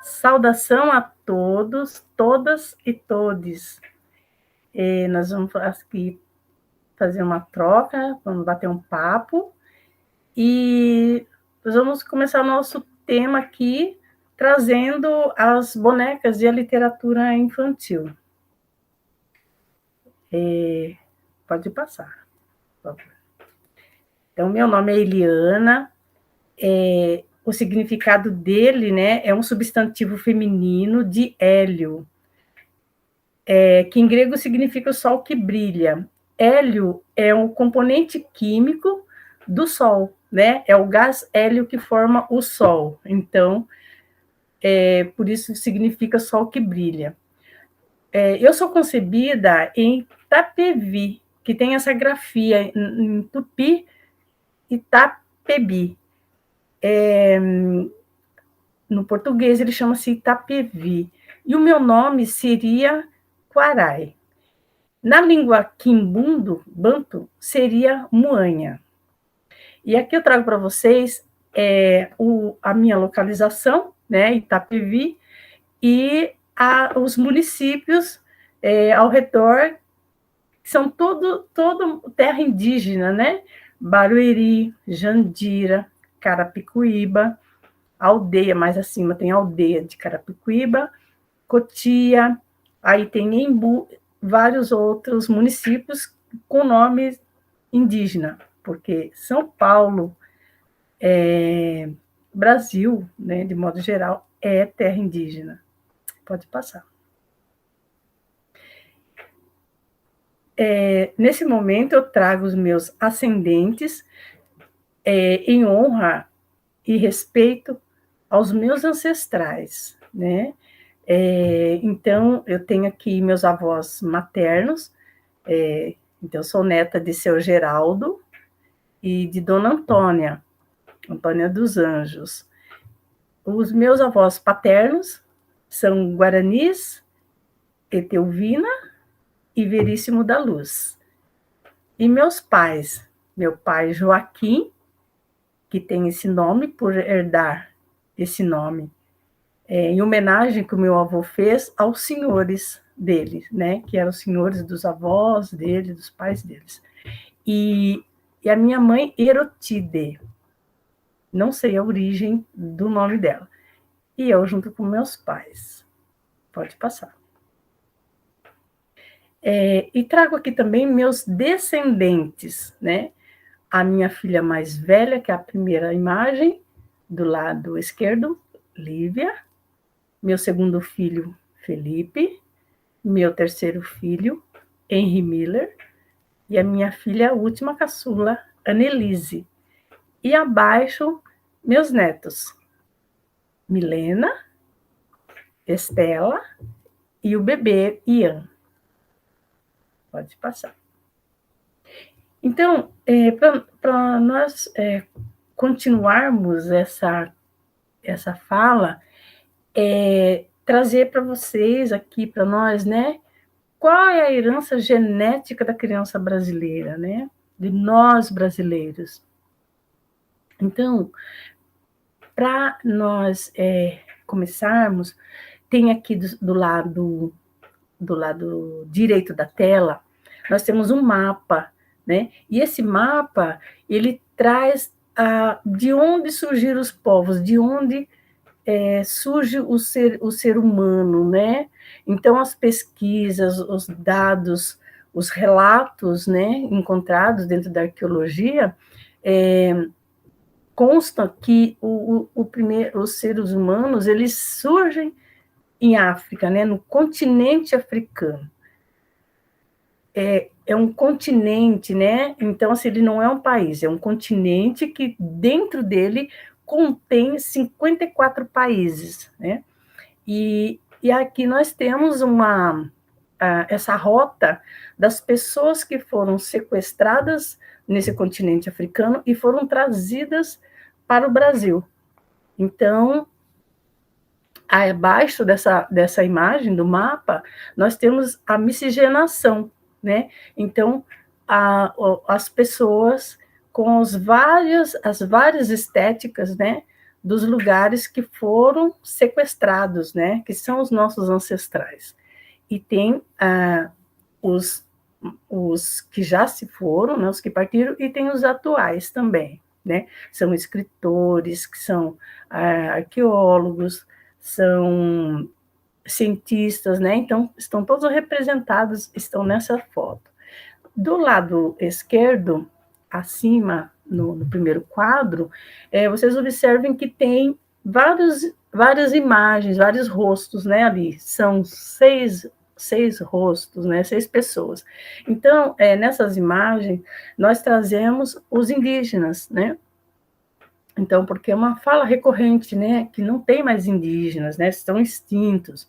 Saudação a todos, todas e todes. Nós vamos aqui fazer uma troca, vamos bater um papo e nós vamos começar o nosso tema aqui, trazendo as bonecas e a literatura infantil. Pode passar, por favor. Então, meu nome é Eliana, o significado dele, né, é um substantivo feminino de hélio, que em grego significa o sol que brilha. Hélio é um componente químico do Sol, né? É o gás hélio que forma o Sol. Então, por isso significa sol que brilha. Eu sou concebida em Tapevi, que tem essa grafia em tupi, Itapebi. No português ele chama-se Itapevi. E o meu nome seria Quarai. Na língua quimbundo, banto, seria Muanha. E aqui eu trago para vocês a minha localização, né, Itapevi, e os municípios ao redor, que são todo terra indígena, né? Barueri, Jandira, Carapicuíba, aldeia, mais acima tem a aldeia de Carapicuíba, Cotia, aí tem Embu, vários outros municípios com nome indígena, porque São Paulo, Brasil, né, de modo geral, é terra indígena. Pode passar. Nesse momento, eu trago os meus ascendentes em honra e respeito aos meus ancestrais, né? Então, eu tenho aqui meus avós maternos, então, eu sou neta de seu Geraldo e de Dona Antônia dos Anjos. Os meus avós paternos são Guaranis, Etelvina e Veríssimo da Luz. E meus pais, meu pai Joaquim, que tem esse nome por herdar esse nome, em homenagem que o meu avô fez aos senhores dele, né, que eram os senhores dos avós dele, dos pais deles. E a minha mãe, Erotide, não sei a origem do nome dela. E eu junto com meus pais. Pode passar. E trago aqui também meus descendentes, né? A minha filha mais velha, que é a primeira imagem, do lado esquerdo, Lívia. Meu segundo filho, Felipe. Meu terceiro filho, Henry Miller. E a minha filha, a última caçula, Annelise. E abaixo, meus netos, Milena, Estela e o bebê Ian. Pode passar. Então, para nós continuarmos essa fala, trazer para vocês aqui, para nós, né, qual é a herança genética da criança brasileira, né, de nós brasileiros. Então, para nós começarmos, tem aqui do lado direito da tela, nós temos um mapa, né? E esse mapa, ele traz de onde surgiram os povos, de onde surge o ser humano, né? Então, as pesquisas, os dados, os relatos, né, encontrados dentro da arqueologia, consta que os seres humanos, eles surgem em África, né, no continente africano. É um continente, né? Então, assim, ele não é um país, é um continente que dentro dele contém 54 países, né? E aqui nós temos essa rota das pessoas que foram sequestradas nesse continente africano e foram trazidas para o Brasil. Então, abaixo dessa imagem do mapa, nós temos a miscigenação, né? Então, as pessoas com as várias estéticas, né, dos lugares que foram sequestrados, né? Que são os nossos ancestrais. E tem os que já se foram, né? Os que partiram, e tem os atuais também, né? São escritores, que são arqueólogos, são cientistas, né? Então, estão todos representados, estão nessa foto. Do lado esquerdo, acima, no primeiro quadro, vocês observem que tem várias imagens, vários rostos, né, ali. São seis rostos, né, 6 pessoas. Então, nessas imagens, nós trazemos os indígenas, né? Então, porque é uma fala recorrente, né, que não tem mais indígenas, né, estão extintos.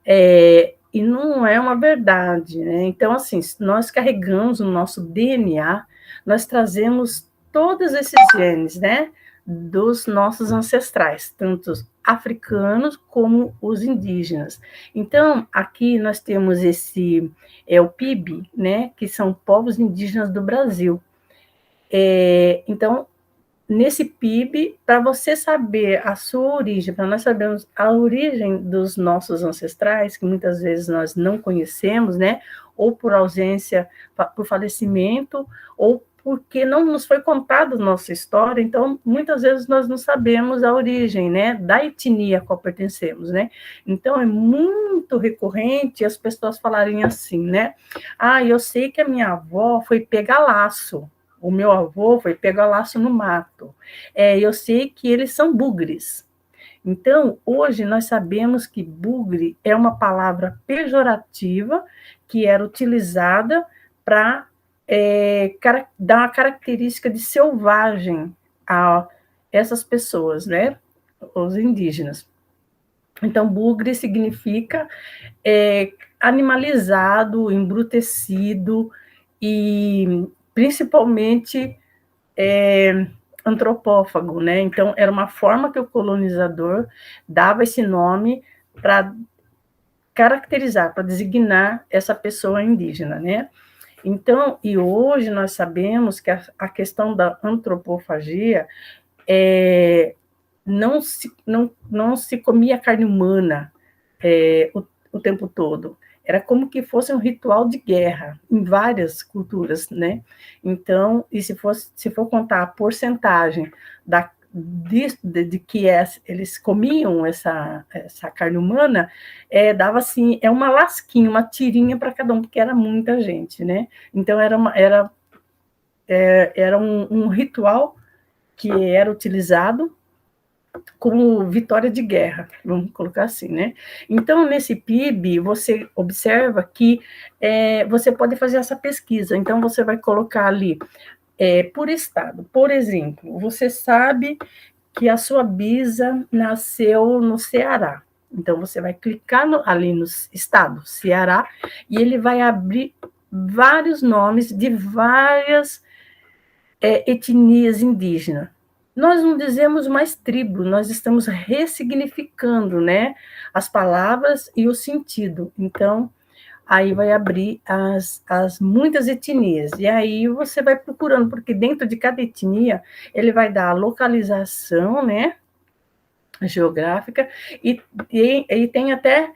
E não é uma verdade, né? Então, assim, nós carregamos no nosso DNA, nós trazemos todos esses genes, né, dos nossos ancestrais, tanto os africanos como os indígenas. Então, aqui nós temos o PIB, né, que são povos indígenas do Brasil. Então, nesse PIB, para você saber a sua origem, para nós sabermos a origem dos nossos ancestrais, que muitas vezes nós não conhecemos, né? Ou por ausência, por falecimento, ou porque não nos foi contada a nossa história, então muitas vezes nós não sabemos a origem, né, da etnia a qual pertencemos, né? Então é muito recorrente as pessoas falarem assim, né? Eu sei que a minha avó foi pegar laço. O meu avô foi pegar laço no mato. Eu sei que eles são bugres. Então, hoje nós sabemos que bugre é uma palavra pejorativa que era utilizada para dar uma característica de selvagem a essas pessoas, né? Os indígenas. Então, bugre significa animalizado, embrutecido e principalmente antropófago, né? Então, era uma forma que o colonizador dava esse nome para caracterizar, para designar essa pessoa indígena, né? Então, e hoje nós sabemos que a questão da antropofagia não se comia carne humana o tempo todo. Era como que fosse um ritual de guerra em várias culturas, né? Então, e se for contar a porcentagem de que eles comiam essa carne humana, dava assim, uma lasquinha, uma tirinha para cada um, porque era muita gente, né? Então, era um ritual que era utilizado como vitória de guerra, vamos colocar assim, né? Então, nesse PIB, você observa que você pode fazer essa pesquisa. Então, você vai colocar ali, por estado. Por exemplo, você sabe que a sua bisa nasceu no Ceará. Então, você vai clicar ali no estado, Ceará, e ele vai abrir vários nomes de várias etnias indígenas. Nós não dizemos mais tribo, nós estamos ressignificando, né, as palavras e o sentido. Então, aí vai abrir as muitas etnias. E aí você vai procurando, porque dentro de cada etnia, ele vai dar a localização, né, geográfica, e tem até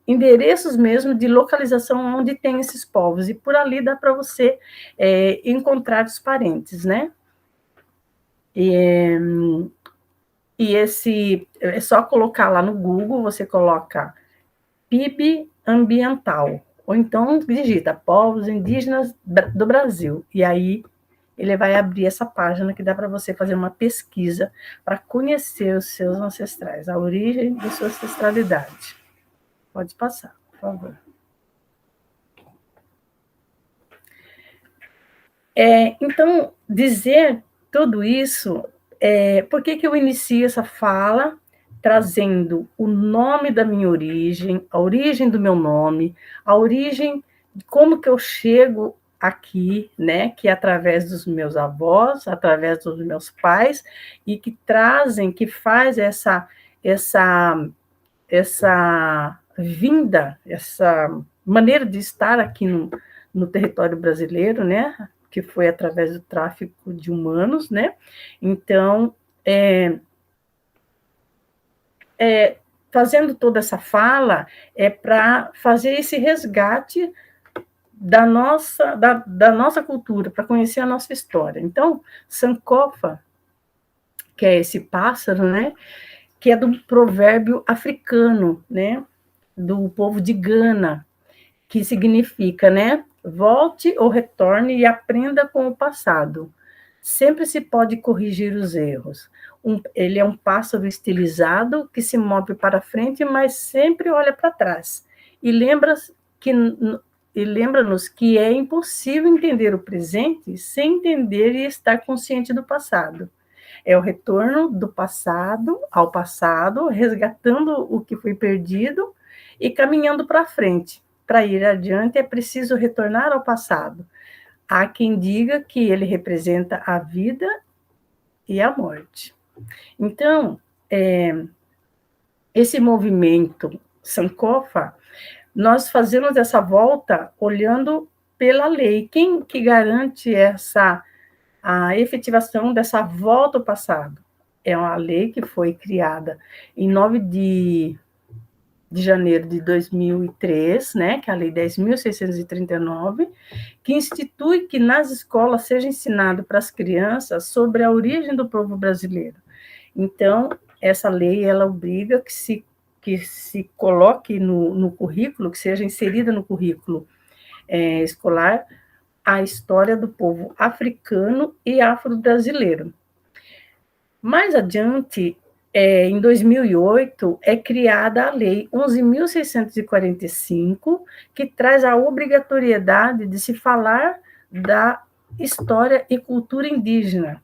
endereços mesmo de localização onde tem esses povos. E por ali dá para você encontrar os parentes, né? E esse é só colocar lá no Google, você coloca PIB ambiental, ou então digita povos indígenas do Brasil, e aí ele vai abrir essa página que dá para você fazer uma pesquisa para conhecer os seus ancestrais, a origem da sua ancestralidade. Pode passar, por favor. Então, dizer tudo isso, por que eu inicio essa fala trazendo o nome da minha origem, a origem do meu nome, a origem de como que eu chego aqui, né, que é através dos meus avós, através dos meus pais, e que trazem, que faz essa vinda, essa maneira de estar aqui no território brasileiro, né, que foi através do tráfico de humanos, né? Então, fazendo toda essa fala, é para fazer esse resgate da nossa cultura, para conhecer a nossa história. Então, Sankofa, que é esse pássaro, né, que é do provérbio africano, né, do povo de Gana, que significa, né, volte ou retorne e aprenda com o passado. Sempre se pode corrigir os erros. Ele é um pássaro estilizado que se move para frente, mas sempre olha para trás. E que lembra-nos que é impossível entender o presente sem entender e estar consciente do passado. É o retorno do passado ao passado, resgatando o que foi perdido e caminhando para frente. Para ir adiante, é preciso retornar ao passado. Há quem diga que ele representa a vida e a morte. Então, esse movimento Sankofa, nós fazemos essa volta olhando pela lei. Quem que garante a efetivação dessa volta ao passado? É uma lei que foi criada em 9 de janeiro de 2003, né, que é a Lei 10.639, que institui que nas escolas seja ensinado para as crianças sobre a origem do povo brasileiro. Então, essa lei, ela obriga que se coloque no currículo, que seja inserida no currículo escolar, a história do povo africano e afro-brasileiro. Mais adiante, em 2008, é criada a Lei 11.645, que traz a obrigatoriedade de se falar da história e cultura indígena,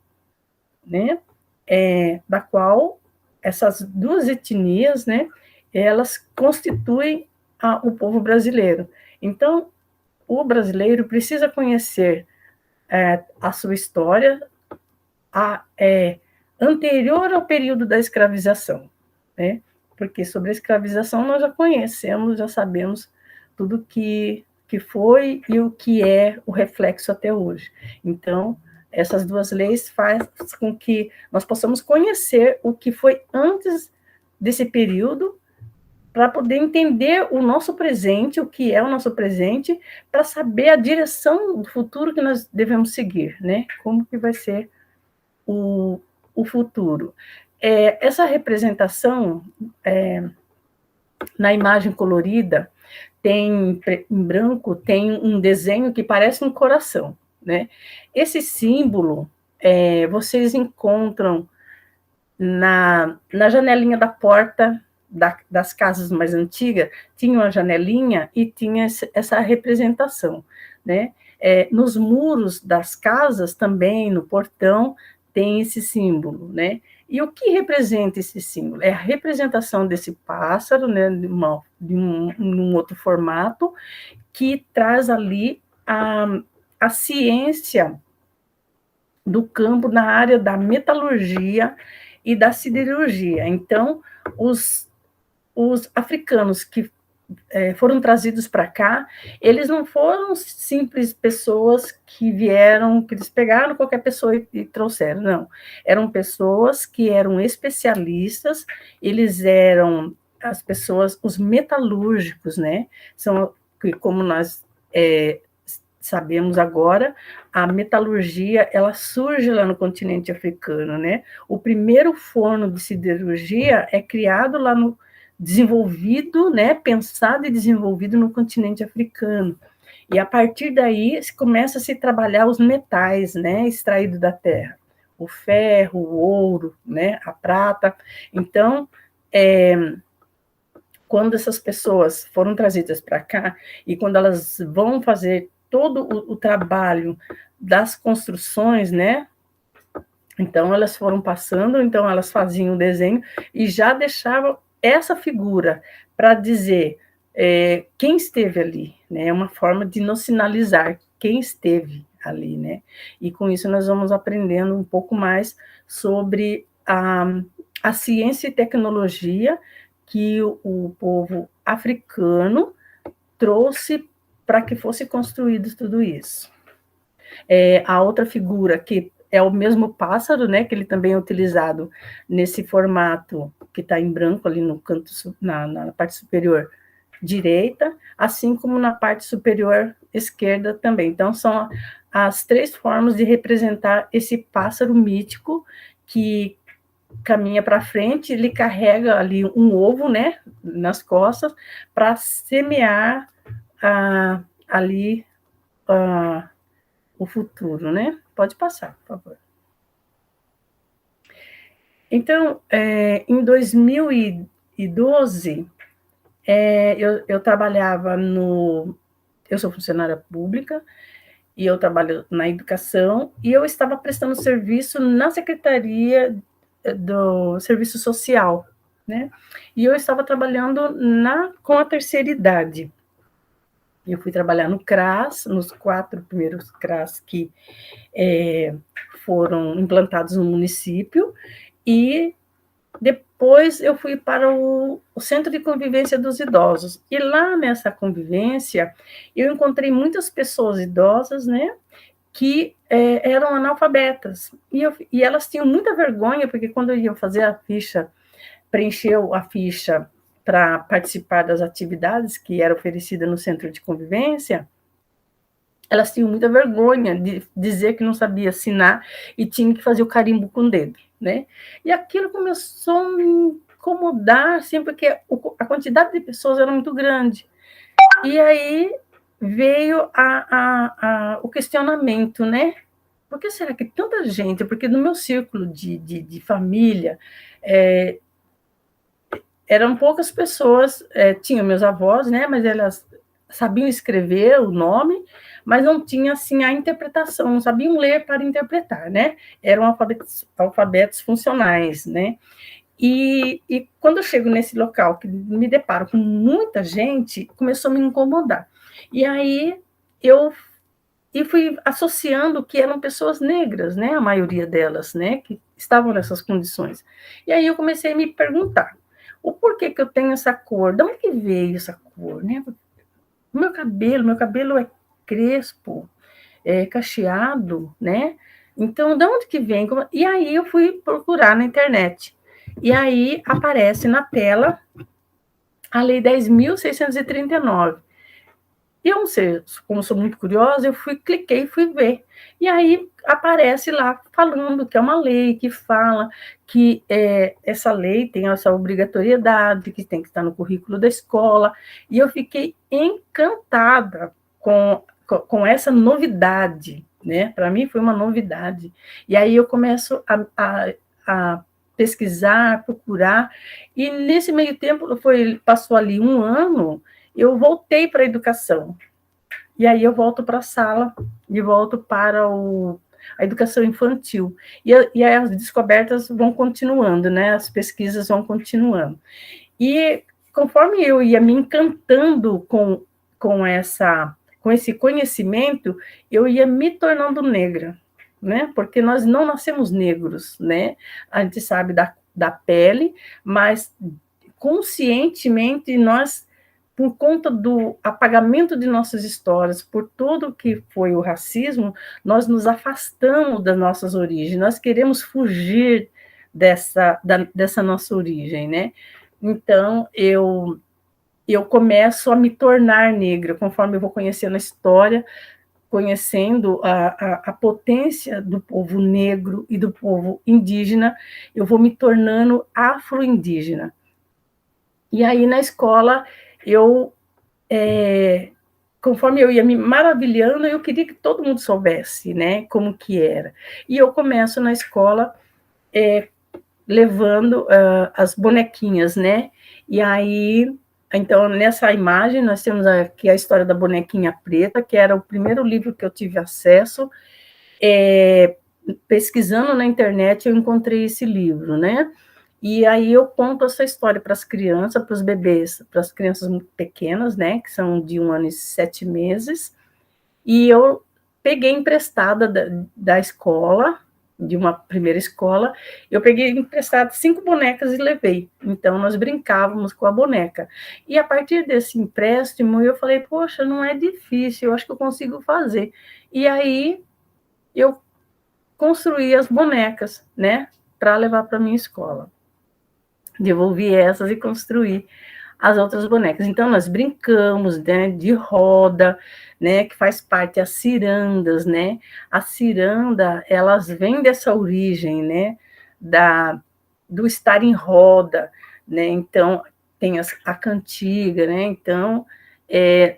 né? Da qual essas duas etnias, né, elas constituem o povo brasileiro. Então, o brasileiro precisa conhecer a sua história, anterior ao período da escravização, né? Porque sobre a escravização nós já conhecemos, já sabemos tudo que foi e o que é o reflexo até hoje. Então, essas duas leis fazem com que nós possamos conhecer o que foi antes desse período, para poder entender o nosso presente, o que é o nosso presente, para saber a direção do futuro que nós devemos seguir, né? Como que vai ser o futuro. Essa representação na imagem colorida tem em branco, tem um desenho que parece um coração, né? Esse símbolo vocês encontram na janelinha da porta das casas mais antigas, tinha uma janelinha e tinha essa representação, né? Nos muros das casas também, no portão, tem esse símbolo, né? E o que representa esse símbolo? É a representação desse pássaro, né, de um outro formato, que traz ali a ciência do campo na área da metalurgia e da siderurgia. Então, os africanos que foram trazidos para cá, eles não foram simples pessoas que vieram, que eles pegaram qualquer pessoa e trouxeram, não. Eram pessoas que eram especialistas, eles eram as pessoas, os metalúrgicos, né? São, como nós sabemos agora, a metalurgia, ela surge lá no continente africano, né? O primeiro forno de siderurgia é criado lá desenvolvido, né, pensado e desenvolvido no continente africano. E a partir daí começa a se trabalhar os metais, né, extraídos da terra, o ferro, o ouro, né, a prata. Então, quando essas pessoas foram trazidas para cá e quando elas vão fazer todo o trabalho das construções, né, então elas foram passando, então elas faziam o desenho e já deixavam essa figura para dizer quem esteve ali, né? É uma forma de nos sinalizar quem esteve ali, né? E com isso nós vamos aprendendo um pouco mais sobre a ciência e tecnologia que o povo africano trouxe para que fosse construído tudo isso. A outra figura que é o mesmo pássaro, né? Que ele também é utilizado nesse formato que está em branco ali no canto, na parte superior direita, assim como na parte superior esquerda também. Então, são as 3 formas de representar esse pássaro mítico que caminha para frente, ele carrega ali um ovo, né, nas costas, para semear ali o futuro, né? Pode passar, por favor. Então, em 2012, eu trabalhava eu sou funcionária pública, e eu trabalho na educação, e eu estava prestando serviço na Secretaria do Serviço Social, né? E eu estava trabalhando com a terceira idade. Eu fui trabalhar no CRAS, nos 4 primeiros CRAS que foram implantados no município, e depois eu fui para o Centro de Convivência dos Idosos. E lá nessa convivência, eu encontrei muitas pessoas idosas, né, que eram analfabetas. E elas tinham muita vergonha, porque quando iam fazer a ficha, preencher a ficha para participar das atividades que era oferecida no Centro de Convivência, elas tinham muita vergonha de dizer que não sabia assinar e tinha que fazer o carimbo com o dedo, né? E aquilo começou a me incomodar, assim, porque a quantidade de pessoas era muito grande. E aí veio o questionamento, né? Por que será que tanta gente? Porque no meu círculo de família, eram poucas pessoas, tinham meus avós, né? Mas elas sabiam escrever o nome, mas não tinha assim a interpretação, não sabiam ler para interpretar, né? Eram alfabetos funcionais, né? E quando eu chego nesse local, que me deparo com muita gente, começou a me incomodar. E aí eu fui associando que eram pessoas negras, né? A maioria delas, né? Que estavam nessas condições. E aí eu comecei a me perguntar, o porquê que eu tenho essa cor? De onde que veio essa cor, né? Meu cabelo é crespo, é cacheado, né? Então, de onde que vem? E aí eu fui procurar na internet. E aí aparece na tela a Lei 10.639. E eu não sei, como sou muito curiosa, eu cliquei e fui ver. E aí aparece lá falando que é uma lei que fala que essa lei tem essa obrigatoriedade, que tem que estar no currículo da escola. E eu fiquei encantada com essa novidade, né? Para mim foi uma novidade. E aí eu começo a pesquisar, procurar, e nesse meio tempo, passou ali um ano, eu voltei para a educação. E aí eu volto para a sala e volto para a educação infantil. E aí as descobertas vão continuando, né? As pesquisas vão continuando. E conforme eu ia me encantando com esse conhecimento, eu ia me tornando negra, né? Porque nós não nascemos negros, né? A gente sabe da pele, mas conscientemente nós, por conta do apagamento de nossas histórias, por tudo que foi o racismo, nós nos afastamos das nossas origens, nós queremos fugir dessa nossa origem, né? Então, eu começo a me tornar negra, conforme eu vou conhecendo a história, conhecendo a potência do povo negro e do povo indígena, eu vou me tornando afro-indígena. E aí, na escola, conforme eu ia me maravilhando, eu queria que todo mundo soubesse, né, como que era. E eu começo na escola levando as bonequinhas, né? E aí, então, nessa imagem, nós temos aqui a história da bonequinha preta, que era o primeiro livro que eu tive acesso. Pesquisando na internet, eu encontrei esse livro, né? E aí eu conto essa história para as crianças, para os bebês, para as crianças muito pequenas, né? Que são de 1 ano e 7 meses. E eu peguei emprestada da escola, de uma primeira escola, eu peguei emprestado 5 bonecas e levei. Então, nós brincávamos com a boneca. E a partir desse empréstimo, eu falei, poxa, não é difícil, eu acho que eu consigo fazer. E aí, eu construí as bonecas, né, para levar para a minha escola. devolvi essas e construí as outras bonecas. Então, nós brincamos, né, de roda, né, que faz parte as cirandas, né? A ciranda, elas vêm dessa origem, né, do estar em roda, né? Então, tem a cantiga, né? Então,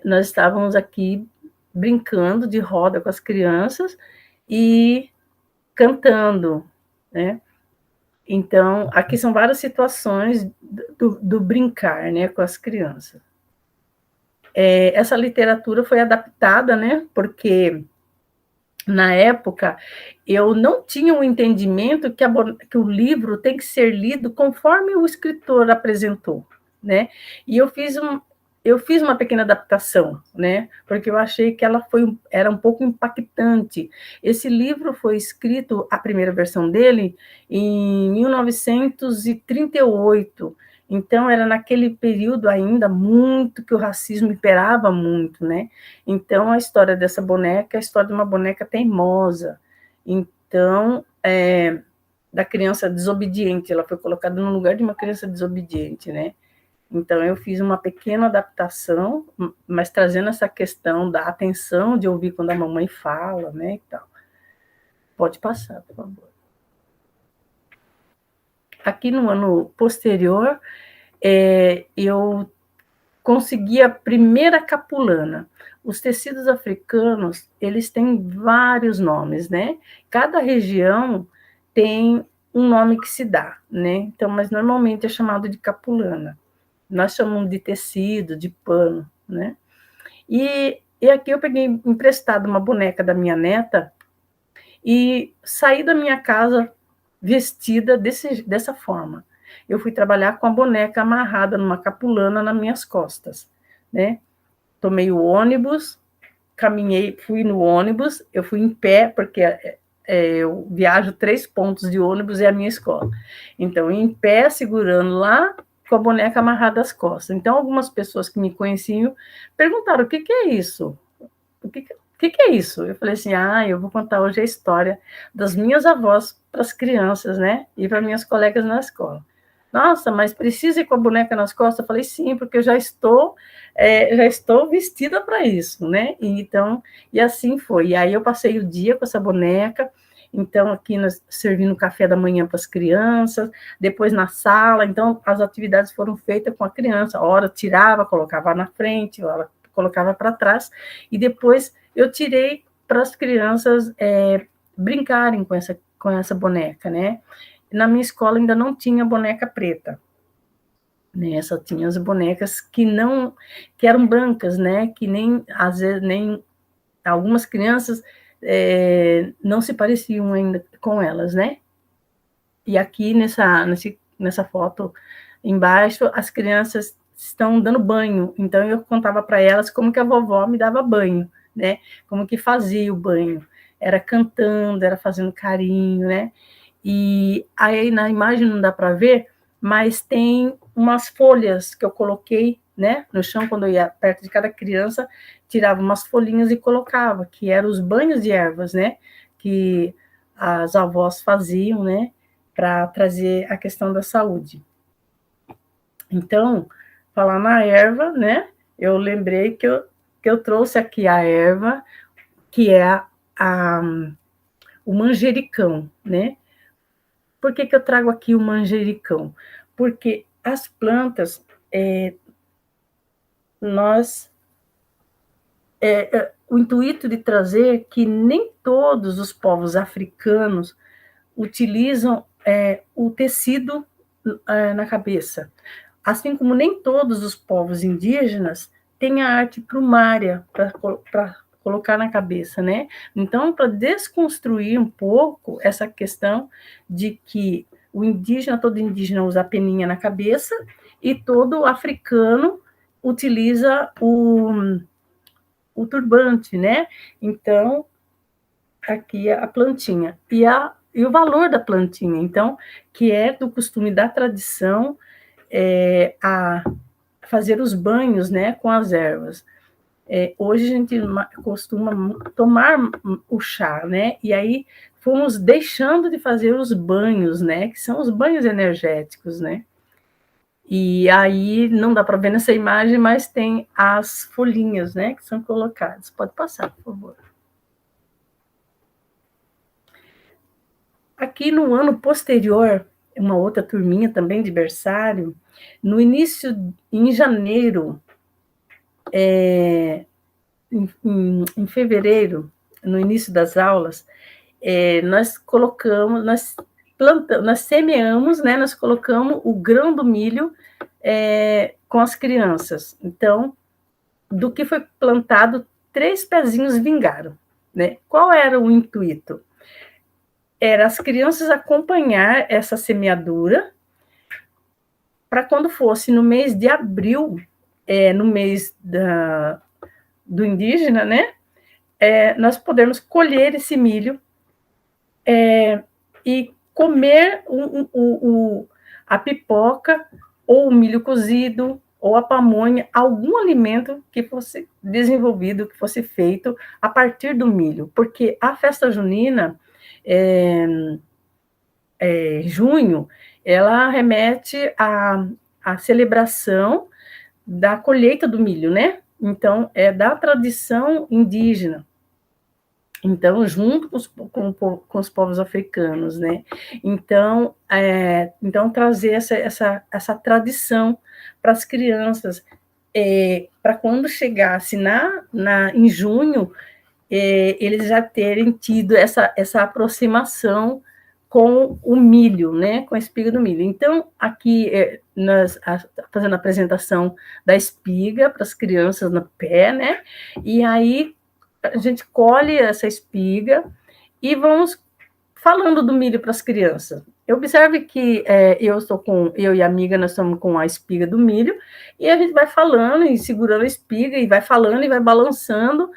nós estávamos aqui brincando de roda com as crianças e cantando, né? Então, aqui são várias situações do brincar, né, com as crianças. Essa literatura foi adaptada, né, porque na época eu não tinha um entendimento que o livro tem que ser lido conforme o escritor apresentou, né? E eu fiz uma pequena adaptação, né? Porque eu achei que era um pouco impactante. Esse livro foi escrito, a primeira versão dele, em 1938. Então, era naquele período ainda muito que o racismo imperava muito, né? Então, a história dessa boneca é a história de uma boneca teimosa. Então, da criança desobediente, ela foi colocada no lugar de uma criança desobediente, né? Então, eu fiz uma pequena adaptação, mas trazendo essa questão da atenção de ouvir quando a mamãe fala, né, e tal. Pode passar, por favor. Aqui no ano posterior, eu consegui a primeira capulana. Os tecidos africanos, eles têm vários nomes, né? Cada região tem um nome que se dá, né? Então, mas normalmente é chamado de capulana. Nós chamamos de tecido, de pano, né? E aqui eu peguei emprestado uma boneca da minha neta e saí da minha casa vestida dessa forma. Eu fui trabalhar com a boneca amarrada numa capulana nas minhas costas, né? Tomei o ônibus, caminhei, fui no ônibus, eu fui em pé, porque eu viajo 3 pontos de ônibus, é a minha escola. Então, em pé, segurando lá, com a boneca amarrada às costas. Então, algumas pessoas que me conheciam perguntaram, o que é isso? O que é isso? Eu falei assim, eu vou contar hoje a história das minhas avós para as crianças, né? E para minhas colegas na escola. Nossa, mas precisa ir com a boneca nas costas? Eu falei, sim, porque eu já estou vestida para isso, né? E assim foi. E aí eu passei o dia com essa boneca, então aqui nós servindo café da manhã para as crianças, depois na sala, então as atividades foram feitas com a criança, a hora tirava, colocava na frente, a hora colocava para trás, e depois eu tirei para as crianças brincarem com essa boneca, né? Na minha escola ainda não tinha boneca preta, né? Só tinha as bonecas que eram brancas, né? Que nem às vezes nem algumas crianças não se pareciam ainda com elas, né? E aqui nessa foto embaixo as crianças estão dando banho, então eu contava para elas como que a vovó me dava banho, né? Como que fazia o banho, era cantando, era fazendo carinho, né? E aí na imagem não dá para ver, mas tem umas folhas que eu coloquei, né, no chão quando eu ia perto de cada criança, tirava umas folhinhas e colocava, que eram os banhos de ervas, né, que as avós faziam, né, para trazer a questão da saúde. Então, falar na erva, né, eu lembrei que eu trouxe aqui a erva, que é o manjericão, né? Por que eu trago aqui o manjericão? Porque as plantas, o intuito de trazer que nem todos os povos africanos utilizam o tecido na cabeça. Assim como nem todos os povos indígenas têm a arte plumária para colocar na cabeça, né? Então, para desconstruir um pouco essa questão de que todo indígena usa a peninha na cabeça e todo africano utiliza o turbante, né? Então, aqui é a plantinha. E o valor da plantinha, então, que é do costume da tradição a fazer os banhos, né, com as ervas. Hoje a gente costuma tomar o chá, né? E aí fomos deixando de fazer os banhos, né? Que são os banhos energéticos, né? E aí não dá para ver nessa imagem, mas tem as folhinhas, né, que são colocadas. Pode passar, por favor. Aqui no ano posterior, uma outra turminha também de berçário, no início, em janeiro, em fevereiro, no início das aulas, nós colocamos, nós semeamos, né, nós colocamos o grão do milho com as crianças. Então, do que foi plantado, 3 pezinhos vingaram. Né? Qual era o intuito? Era as crianças acompanhar essa semeadura para quando fosse no mês de abril, no mês do indígena, né? Nós podemos colher esse milho e comer a pipoca, ou o milho cozido, ou a pamonha, algum alimento que fosse desenvolvido, que fosse feito a partir do milho. Porque a festa junina, junho, ela remete à celebração da colheita do milho, né? Então, é da tradição indígena. Então, junto com os povos africanos, né? Então, trazer essa tradição para as crianças, para quando chegasse em junho, eles já terem tido essa aproximação com o milho, né? Com a espiga do milho. Então, aqui, nós fazendo a apresentação da espiga para as crianças no pé, né? E aí, a gente colhe essa espiga e vamos falando do milho para as crianças. Observe que eu e a amiga, nós estamos com a espiga do milho, e a gente vai falando e segurando a espiga, e vai falando e vai balançando.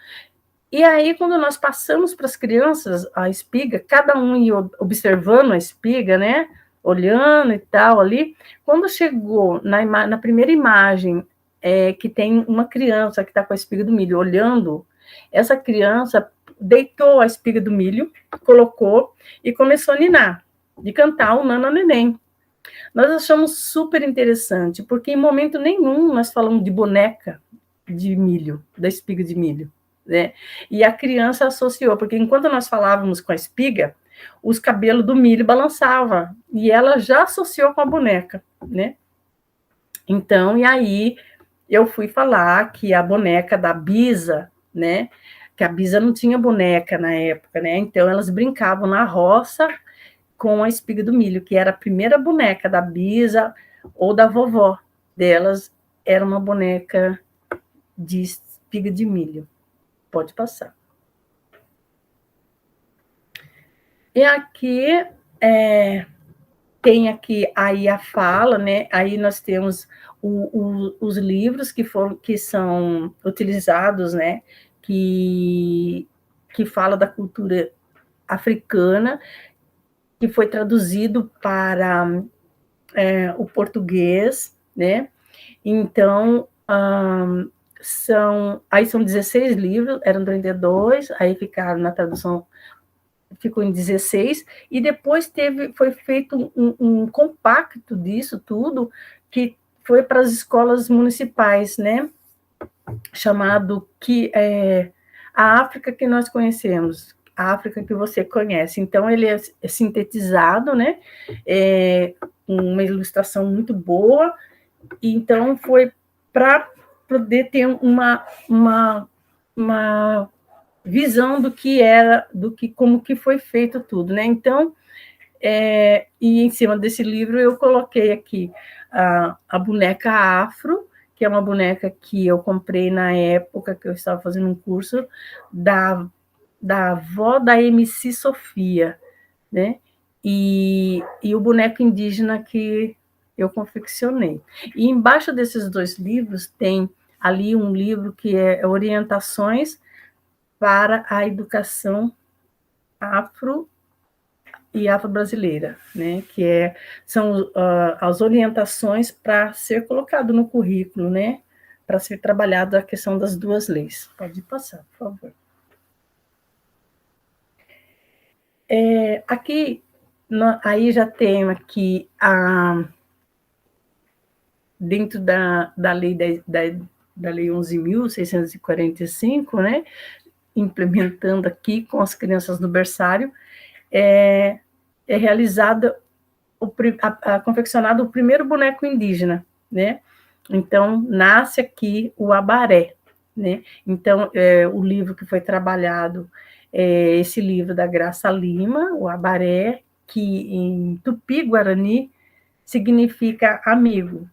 E aí, quando nós passamos para as crianças a espiga, cada um ia observando a espiga, né? Olhando e tal ali. Quando chegou na primeira imagem, que tem uma criança que está com a espiga do milho olhando, essa criança deitou a espiga do milho, colocou e começou a ninar, de cantar o Nana Neném. Nós achamos super interessante, porque em momento nenhum nós falamos de boneca de milho, da espiga de milho. Né? E a criança associou, porque enquanto nós falávamos com a espiga, os cabelos do milho balançavam, e ela já associou com a boneca, né? Então, e aí eu fui falar que a boneca da Bisa, né? Que a Bisa não tinha boneca na época, né? Então elas brincavam na roça com a espiga do milho, que era a primeira boneca da Bisa ou da vovó delas, era uma boneca de espiga de milho. Pode passar. E aqui tem aqui aí a fala, né? Aí nós temos os livros que são utilizados, né? Que fala da cultura africana, que foi traduzido para o português, né? Então, são 16 livros, eram 32, aí ficaram na tradução, ficou em 16, e depois foi feito um compacto disso tudo, que foi para as escolas municipais, né? Chamado a África que nós conhecemos, a África que você conhece. Então, ele é sintetizado, né? Uma ilustração muito boa, e então foi para poder ter uma visão do que era, como que foi feito tudo, né? Então, e em cima desse livro eu coloquei aqui a boneca afro, que é uma boneca que eu comprei na época que eu estava fazendo um curso da avó da MC Sofia, né? E o boneco indígena que eu confeccionei. E embaixo desses 2 livros tem ali um livro que é Orientações para a Educação Afro e Afro-Brasileira, né? Que são as orientações para ser colocado no currículo, né? Para ser trabalhada a questão das 2 leis. Pode passar, por favor. Aqui, aí já tem aqui dentro da lei, da lei 11.645, né, implementando aqui com as crianças no berçário, é realizado, confeccionado o primeiro boneco indígena, né? Então, nasce aqui o abaré, né? Então, o livro que foi trabalhado é esse livro da Graça Lima, o abaré, que em Tupi-Guarani significa amigo.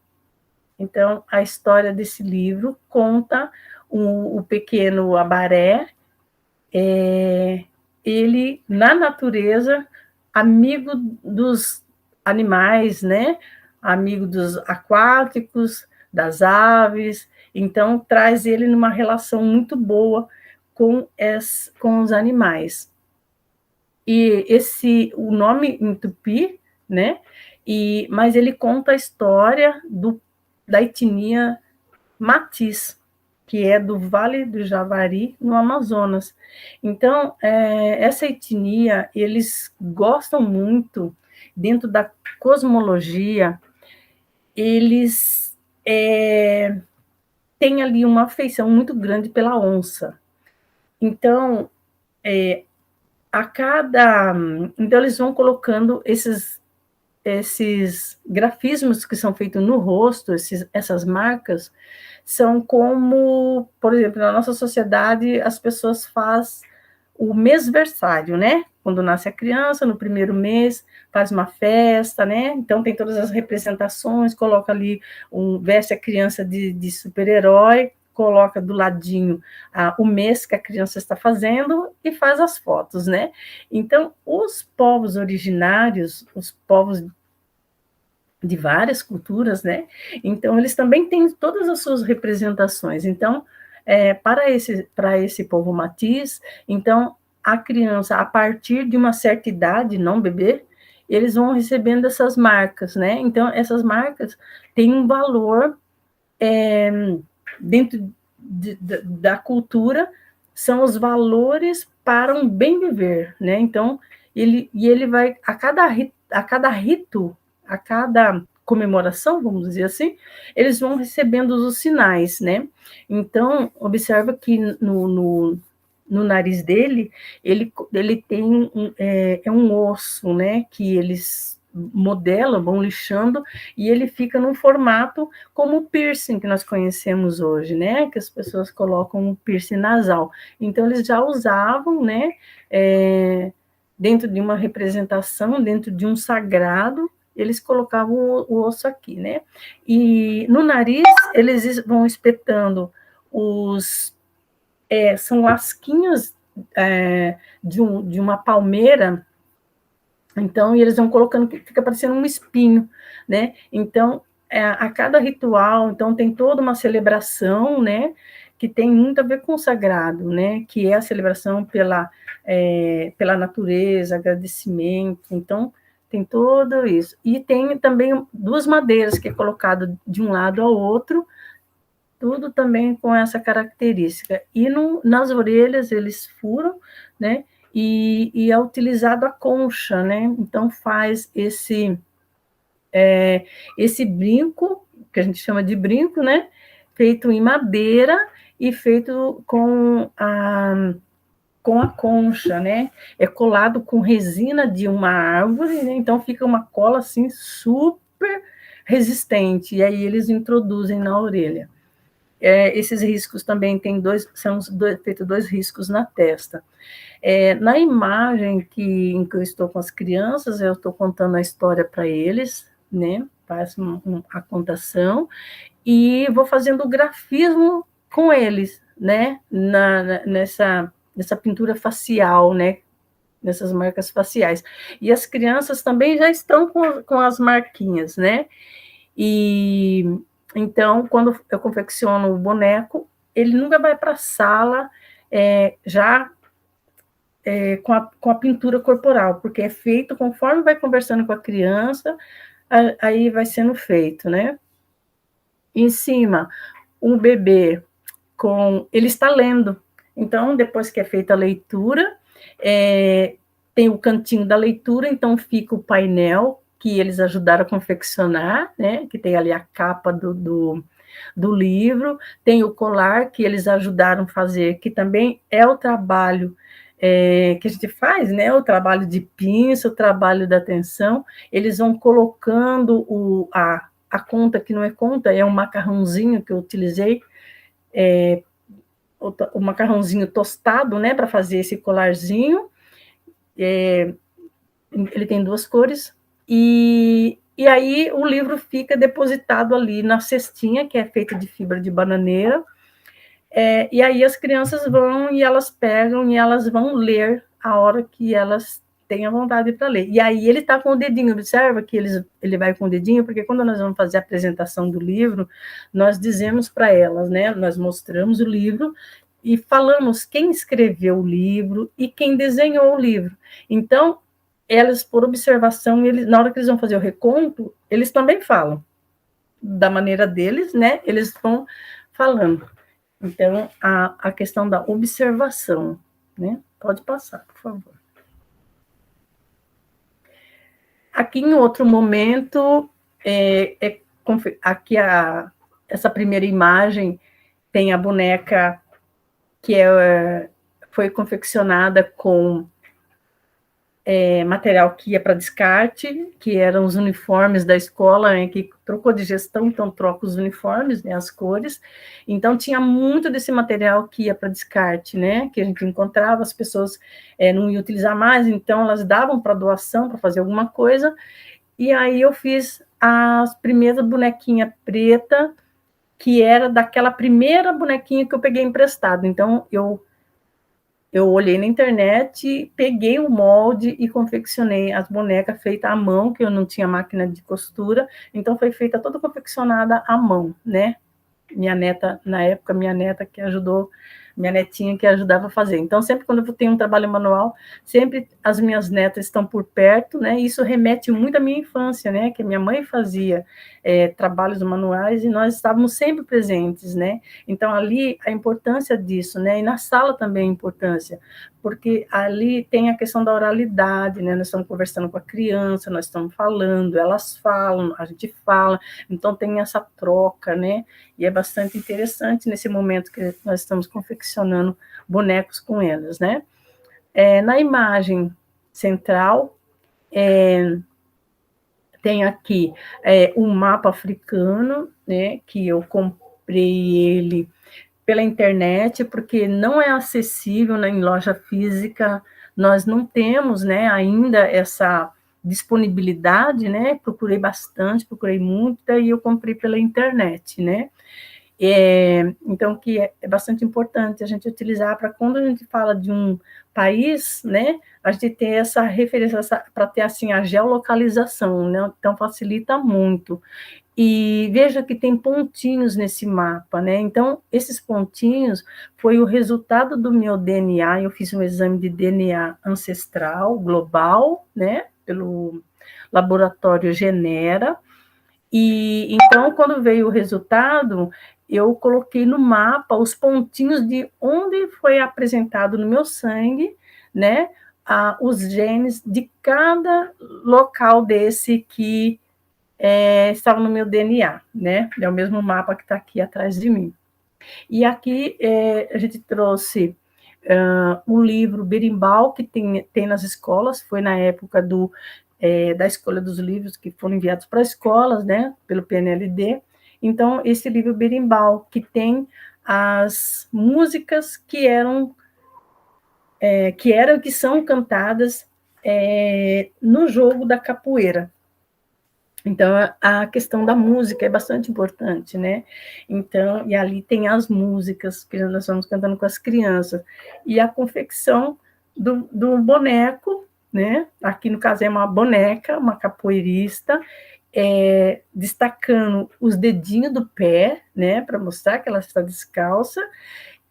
Então, a história desse livro conta o pequeno abaré, ele, na natureza, amigo dos animais, né? Amigo dos aquáticos, das aves, então traz ele numa relação muito boa com os animais. E o nome em tupi, né? Mas ele conta a história da etnia Matiz, que é do Vale do Javari, no Amazonas. Então, essa etnia, eles gostam muito, dentro da cosmologia, eles têm ali uma afeição muito grande pela onça. Então, então eles vão colocando esses grafismos que são feitos no rosto, essas marcas, são como, por exemplo, na nossa sociedade, as pessoas fazem o mêsversário, né? Quando nasce a criança, no primeiro mês, faz uma festa, né? Então tem todas as representações, coloca ali, veste a criança de super-herói, coloca do ladinho o mês que a criança está fazendo e faz as fotos, né? Então, os povos originários, os povos de várias culturas, né? Então, eles também têm todas as suas representações. Então, para esse povo matiz, então, a criança, a partir de uma certa idade, não bebê, eles vão recebendo essas marcas, né? Então, essas marcas têm um valor dentro da cultura, são os valores para um bem viver, né? Então, ele vai, a cada rito, a cada comemoração, vamos dizer assim, eles vão recebendo os sinais, né? Então, observa que no nariz dele, ele tem um osso, né? Que eles modelam, vão lixando, e ele fica num formato como o piercing que nós conhecemos hoje, né? Que as pessoas colocam um piercing nasal. Então, eles já usavam, né? Dentro de uma representação, dentro de um sagrado, eles colocavam o osso aqui, né? E no nariz, eles vão espetando são lasquinhas de uma palmeira. Então, e eles vão colocando, que fica parecendo um espinho, né? Então, a cada ritual, então, tem toda uma celebração, né? Que tem muito a ver com o sagrado, né? Que é a celebração pela natureza, agradecimento. Então, tem tudo isso. E tem também 2 madeiras que é colocado de um lado ao outro, tudo também com essa característica. E nas orelhas eles furam, né? E é utilizado a concha, né? Então faz esse brinco, que a gente chama de brinco, né? Feito em madeira e feito com a concha, né? É colado com resina de uma árvore, né? Então fica uma cola assim super resistente. E aí eles introduzem na orelha. Esses riscos também são feitos 2 riscos na testa. Na imagem em que eu estou com as crianças, eu estou contando a história para eles, né? Faço a contação e vou fazendo o grafismo com eles, né? Nessa pintura facial, né? Nessas marcas faciais. E as crianças também já estão com as marquinhas, né? E então, quando eu confecciono o boneco, ele nunca vai para a sala já com a pintura corporal, porque é feito conforme vai conversando com a criança, aí vai sendo feito, né? Em cima, um bebê ele está lendo. Então, depois que é feita a leitura, tem o cantinho da leitura, então fica o painel que eles ajudaram a confeccionar, né? Que tem ali a capa do livro, tem o colar que eles ajudaram a fazer, que também é o trabalho que a gente faz, né? O trabalho de pinça, o trabalho da atenção, eles vão colocando a conta, que não é conta, é um macarrãozinho que eu utilizei, o macarrãozinho tostado, né, para fazer esse colarzinho. Ele tem 2 cores, e aí o livro fica depositado ali na cestinha, que é feita de fibra de bananeira, e aí as crianças vão e elas pegam e elas vão ler a hora que elas têm a vontade para ler. E aí ele está com o dedinho, observa que ele vai com o dedinho, porque quando nós vamos fazer a apresentação do livro, nós dizemos para elas, né, nós mostramos o livro e falamos quem escreveu o livro e quem desenhou o livro. Então, elas, por observação, na hora que eles vão fazer o reconto, eles também falam. Da maneira deles, né? Eles vão falando. Então, a questão da observação, né? Pode passar, por favor. Aqui, em outro momento, aqui essa primeira imagem tem a boneca que foi confeccionada com material que ia para descarte, que eram os uniformes da escola, né, que trocou de gestão, então troca os uniformes, né, as cores. Então, tinha muito desse material que ia para descarte, né, que a gente encontrava, as pessoas não iam utilizar mais, então elas davam para doação, para fazer alguma coisa, e aí eu fiz as primeiras bonequinha preta, que era daquela primeira bonequinha que eu peguei emprestado. Então, eu olhei na internet, peguei o molde e confeccionei as bonecas feitas à mão, que eu não tinha máquina de costura, então foi feita toda confeccionada à mão, né? Minha neta, na época, minha neta que ajudou, minha netinha que ajudava a fazer. Então, sempre quando eu tenho um trabalho manual, sempre as minhas netas estão por perto, né? Isso remete muito à minha infância, né? Que minha mãe fazia trabalhos manuais e nós estávamos sempre presentes, né? Então, ali, a importância disso, né? E na sala também a importância, porque ali tem a questão da oralidade, né? Nós estamos conversando com a criança, nós estamos falando, elas falam, a gente fala, então tem essa troca, né? E é bastante interessante nesse momento que nós estamos confeccionando bonecos com elas, né? Na imagem central, tem aqui um mapa africano, né? Que eu comprei ele pela internet, porque não é acessível, né, em loja física, nós não temos, né, ainda essa disponibilidade, né? Procurei bastante, procurei muito, daí eu comprei pela internet, né? Então, que é bastante importante a gente utilizar para quando a gente fala de um país, né, a gente ter essa referência para ter assim a geolocalização, né? Então facilita muito. E veja que tem pontinhos nesse mapa, né? Então, esses pontinhos foi o resultado do meu DNA. Eu fiz um exame de DNA ancestral global, né? Pelo laboratório Genera. E então, quando veio o resultado, eu coloquei no mapa os pontinhos de onde foi apresentado no meu sangue, né? Os genes de cada local desse que estava no meu DNA, né? É o mesmo mapa que está aqui atrás de mim. E aqui a gente trouxe um livro berimbau que tem nas escolas, foi na época da escolha dos livros que foram enviados para escolas, né, pelo PNLD. Então, esse livro berimbau, que tem as músicas que são cantadas no jogo da capoeira. Então, a questão da música é bastante importante, né? Então, e ali tem as músicas que nós estamos cantando com as crianças. E a confecção do boneco, né? Aqui, no caso, é uma boneca, uma capoeirista, destacando os dedinhos do pé, né? Para mostrar que ela está descalça,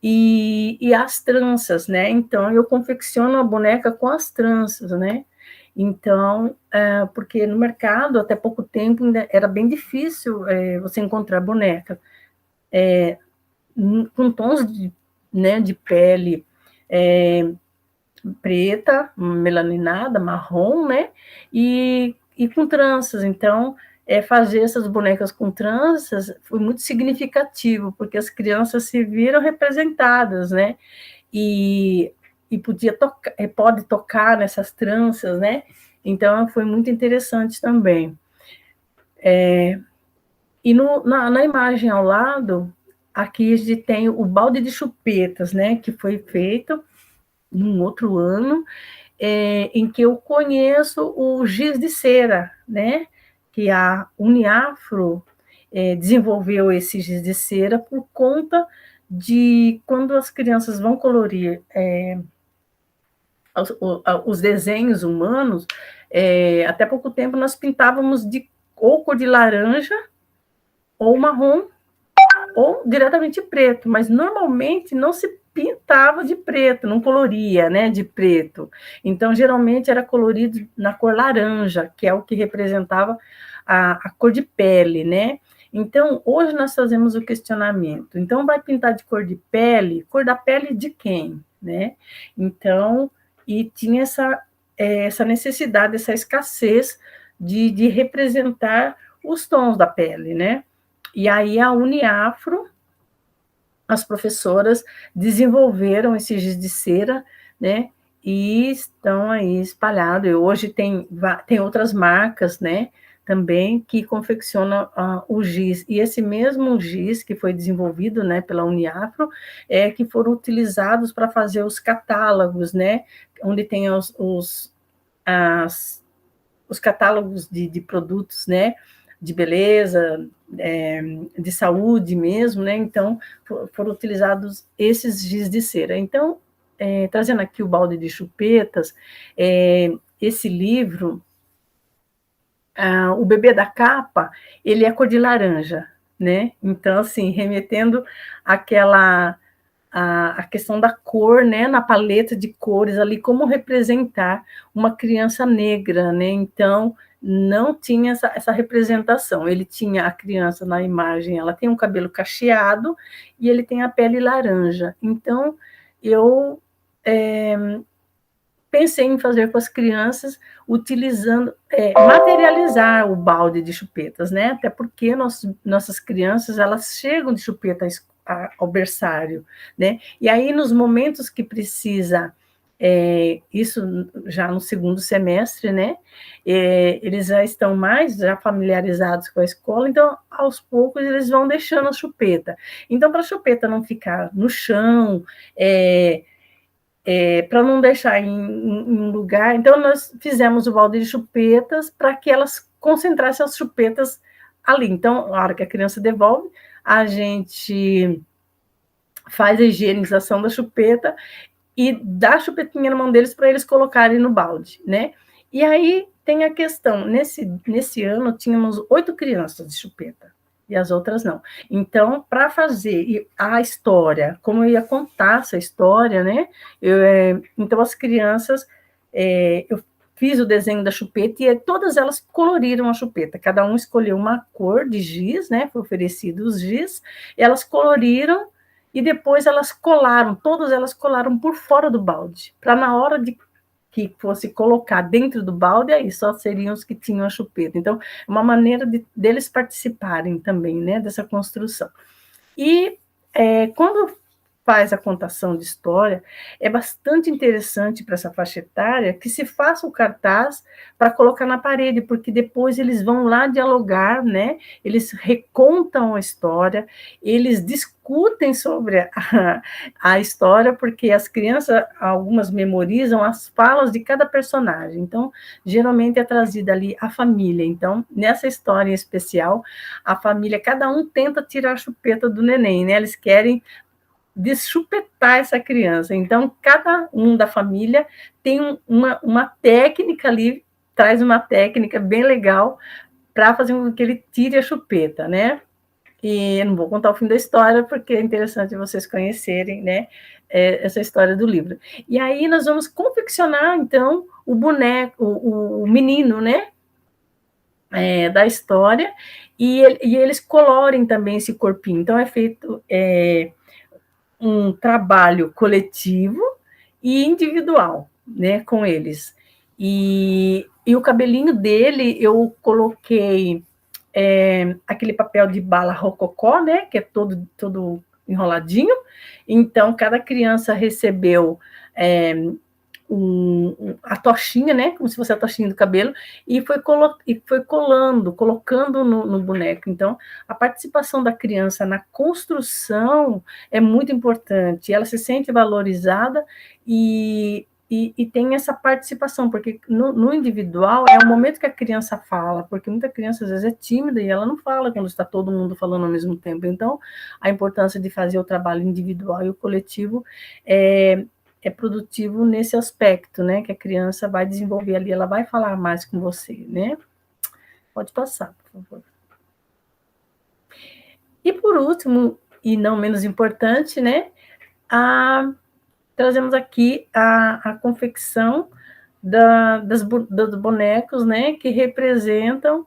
e as tranças, né? Então, eu confecciono a boneca com as tranças, né? Então, porque no mercado, até pouco tempo, ainda era bem difícil você encontrar boneca com tons de pele preta, melaninada, marrom, né? E e com tranças. Então, fazer essas bonecas com tranças foi muito significativo, porque as crianças se viram representadas, né? E, e pode tocar nessas tranças, né? Então, foi muito interessante também. E na imagem ao lado, aqui a gente tem o balde de chupetas, né? Que foi feito num outro ano, em que eu conheço o giz de cera, né? Que a Uniafro desenvolveu esse giz de cera por conta de quando as crianças vão colorir os desenhos humanos, até pouco tempo nós pintávamos de ou cor de laranja, ou marrom, ou diretamente preto, mas normalmente não se pintava de preto, não coloria, né, de preto. Então, geralmente era colorido na cor laranja, que é o que representava a cor de pele, né? Então, hoje nós fazemos o questionamento. Então, vai pintar de cor da pele de quem, né? Então, e tinha essa necessidade, essa escassez de representar os tons da pele, né? E aí a Uniafro, as professoras desenvolveram esse giz de cera, né? E estão aí espalhados. E hoje tem outras marcas, né? Também que confeccionam o giz. E esse mesmo giz que foi desenvolvido, né, pela Uniafro, que foram utilizados para fazer os catálogos, né? Onde tem os catálogos de produtos, né? De beleza, de saúde mesmo, né? Então, foram utilizados esses giz de cera. Então, trazendo aqui o balde de chupetas, esse livro, o bebê da capa, ele é cor de laranja, né? Então, assim, remetendo àquela a questão da cor, né, na paleta de cores ali, como representar uma criança negra, né? Então, não tinha essa representação. Ele tinha a criança na imagem, ela tem um cabelo cacheado e ele tem a pele laranja. Então, eu pensei em fazer com as crianças, utilizando, materializar o balde de chupetas, né? Até porque nossas crianças, elas chegam de chupeta ao berçário, né? E aí, nos momentos que precisa, isso já no segundo semestre, né? Eles já estão mais já familiarizados com a escola, então, aos poucos, eles vão deixando a chupeta. Então, para a chupeta não ficar no chão, para não deixar em um lugar. Então, nós fizemos o balde de chupetas para que elas concentrassem as chupetas ali. Então, na hora que a criança devolve, a gente faz a higienização da chupeta e dá a chupetinha na mão deles para eles colocarem no balde, né? E aí tem a questão, nesse ano tínhamos 8 crianças de chupeta e as outras não. Então, para fazer a história, como eu ia contar essa história, né? Então, as crianças, eu fiz o desenho da chupeta e todas elas coloriram a chupeta. Cada um escolheu uma cor de giz, né? Foi oferecido os giz, elas coloriram e depois elas colaram, todas elas colaram por fora do balde, para na hora de que fosse colocar dentro do balde, aí só seriam os que tinham a chupeta. Então, uma maneira deles participarem também, né, dessa construção. E quando faz a contação de história, é bastante interessante para essa faixa etária que se faça o cartaz para colocar na parede, porque depois eles vão lá dialogar, né? Eles recontam a história, eles discutem sobre a história, porque as crianças, algumas memorizam as falas de cada personagem. Então, geralmente é trazida ali a família. Então, nessa história em especial, a família, cada um tenta tirar a chupeta do neném, né? Eles querem deschupetar essa criança. Então, cada um da família tem uma técnica ali, traz uma técnica bem legal para fazer com que ele tire a chupeta, né? E eu não vou contar o fim da história, porque é interessante vocês conhecerem, né, essa história do livro. E aí nós vamos confeccionar, então, o boneco, o menino, né, da história, e eles colorem também esse corpinho. Então, é feito um trabalho coletivo e individual, né, com eles. E E o cabelinho dele, eu coloquei aquele papel de bala rococó, né? Que é todo enroladinho. Então, cada criança recebeu a tochinha, né? Como se fosse a tochinha do cabelo, e foi colocando no boneco. Então, a participação da criança na construção é muito importante. Ela se sente valorizada e tem essa participação, porque no individual é o momento que a criança fala, porque muita criança às vezes é tímida e ela não fala quando está todo mundo falando ao mesmo tempo. Então, a importância de fazer o trabalho individual e o coletivo é produtivo nesse aspecto, né? Que a criança vai desenvolver ali, ela vai falar mais com você, né? Pode passar, por favor. E por último, e não menos importante, né? Trazemos aqui a confecção dos bonecos, né? Que representam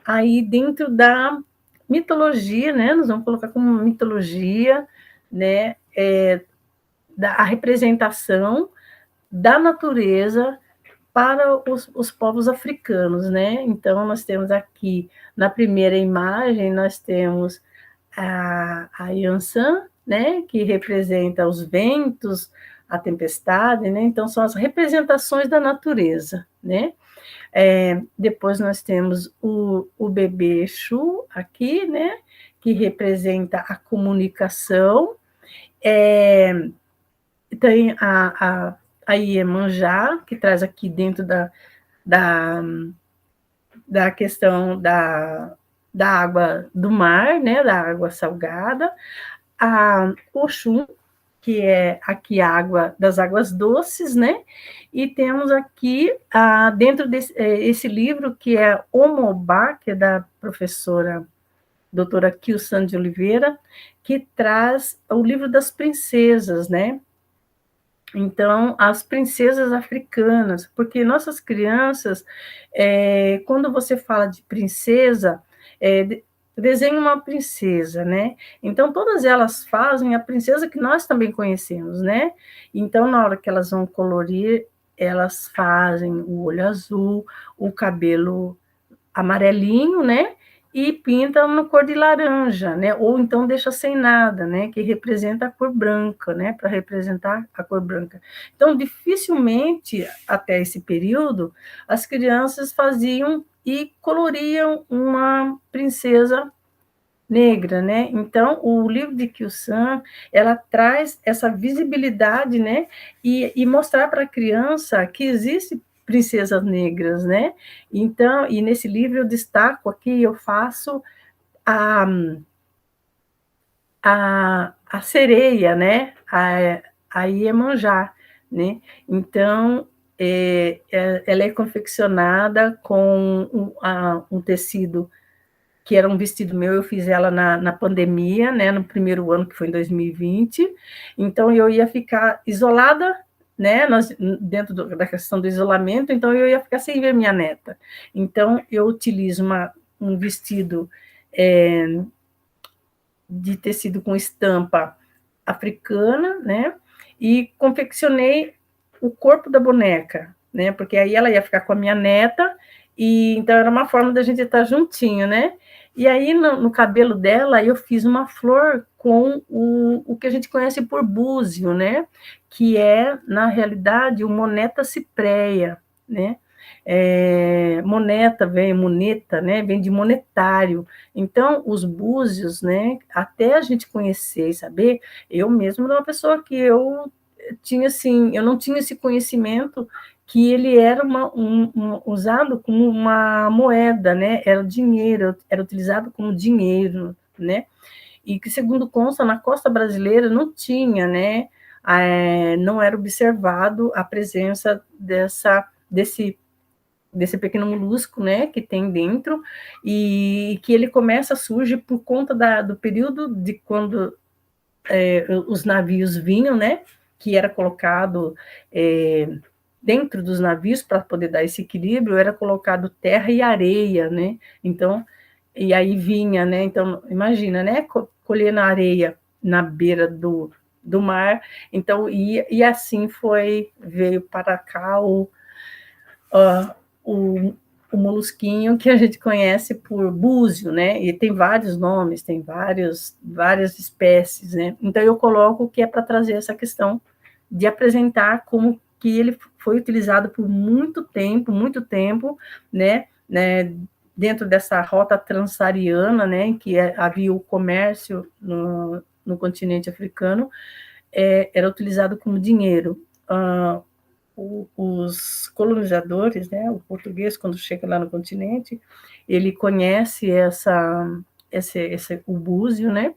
aí dentro da mitologia, né? Nós vamos colocar como mitologia, né? A representação da natureza para os povos africanos, né? Então, nós temos aqui, na primeira imagem, nós temos a Yansan, né? Que representa os ventos, a tempestade, né? Então, são as representações da natureza, né? Depois nós temos o bebê Exu aqui, né? Que representa a comunicação. Tem a Iemanjá, que traz aqui dentro da questão da água do mar, né, da água salgada, a Oxum, que é aqui a água das águas doces, né, e temos aqui, dentro desse livro, que é Omobá, que é da professora doutora Kilsan de Oliveira, que traz o livro das princesas, né, então, as princesas africanas, porque nossas crianças, quando você fala de princesa, desenha uma princesa, né? Então, todas elas fazem a princesa que nós também conhecemos, né? Então, na hora que elas vão colorir, elas fazem o olho azul, o cabelo amarelinho, né? E pinta na cor de laranja, né? Ou então deixa sem nada, né? Que representa a cor branca, né? Para representar a cor branca. Então, dificilmente, até esse período, as crianças faziam e coloriam uma princesa negra, né? Então, o livro de Kyu-san, ela traz essa visibilidade, né? E mostrar para a criança que existe princesas negras, né? Então, e nesse livro eu destaco aqui, eu faço a, a sereia, né? A Iemanjá, né? Então, ela é confeccionada com um tecido que era um vestido meu, eu fiz ela na pandemia, né, no primeiro ano, que foi em 2020, então eu ia ficar isolada, né, dentro da questão do isolamento, então eu ia ficar sem ver minha neta. Então, eu utilizo um vestido de tecido com estampa africana, né, e confeccionei o corpo da boneca, né, porque aí ela ia ficar com a minha neta, e então era uma forma da gente estar juntinho, né? E aí no cabelo dela eu fiz uma flor com o que a gente conhece por búzio, né? Que é, na realidade, o moneta cipréia, né? Moneta vem, moneta, né? Vem de monetário. Então, os búzios, né? Até a gente conhecer e saber, eu mesmo era uma pessoa que eu tinha assim, eu não tinha esse conhecimento que ele era usado como uma moeda, né? Era dinheiro, era utilizado como dinheiro, né? E que, segundo consta, na costa brasileira não tinha, né? Não era observado a presença desse pequeno molusco, né, que tem dentro, e que ele começa a surgir por conta do período de quando os navios vinham, né, que era colocado dentro dos navios para poder dar esse equilíbrio, era colocado terra e areia, né, então, e aí vinha, né, então, imagina, né, colher na areia, na beira do mar, então, e assim veio para cá o, o molusquinho que a gente conhece por búzio, né? E tem vários nomes, tem várias espécies, né? Então eu coloco que é para trazer essa questão de apresentar como que ele foi utilizado por muito tempo, né, dentro dessa rota transsaariana, né, em que havia o comércio no continente africano, era utilizado como dinheiro. Os colonizadores, né, o português, quando chega lá no continente, ele conhece o búzio, né,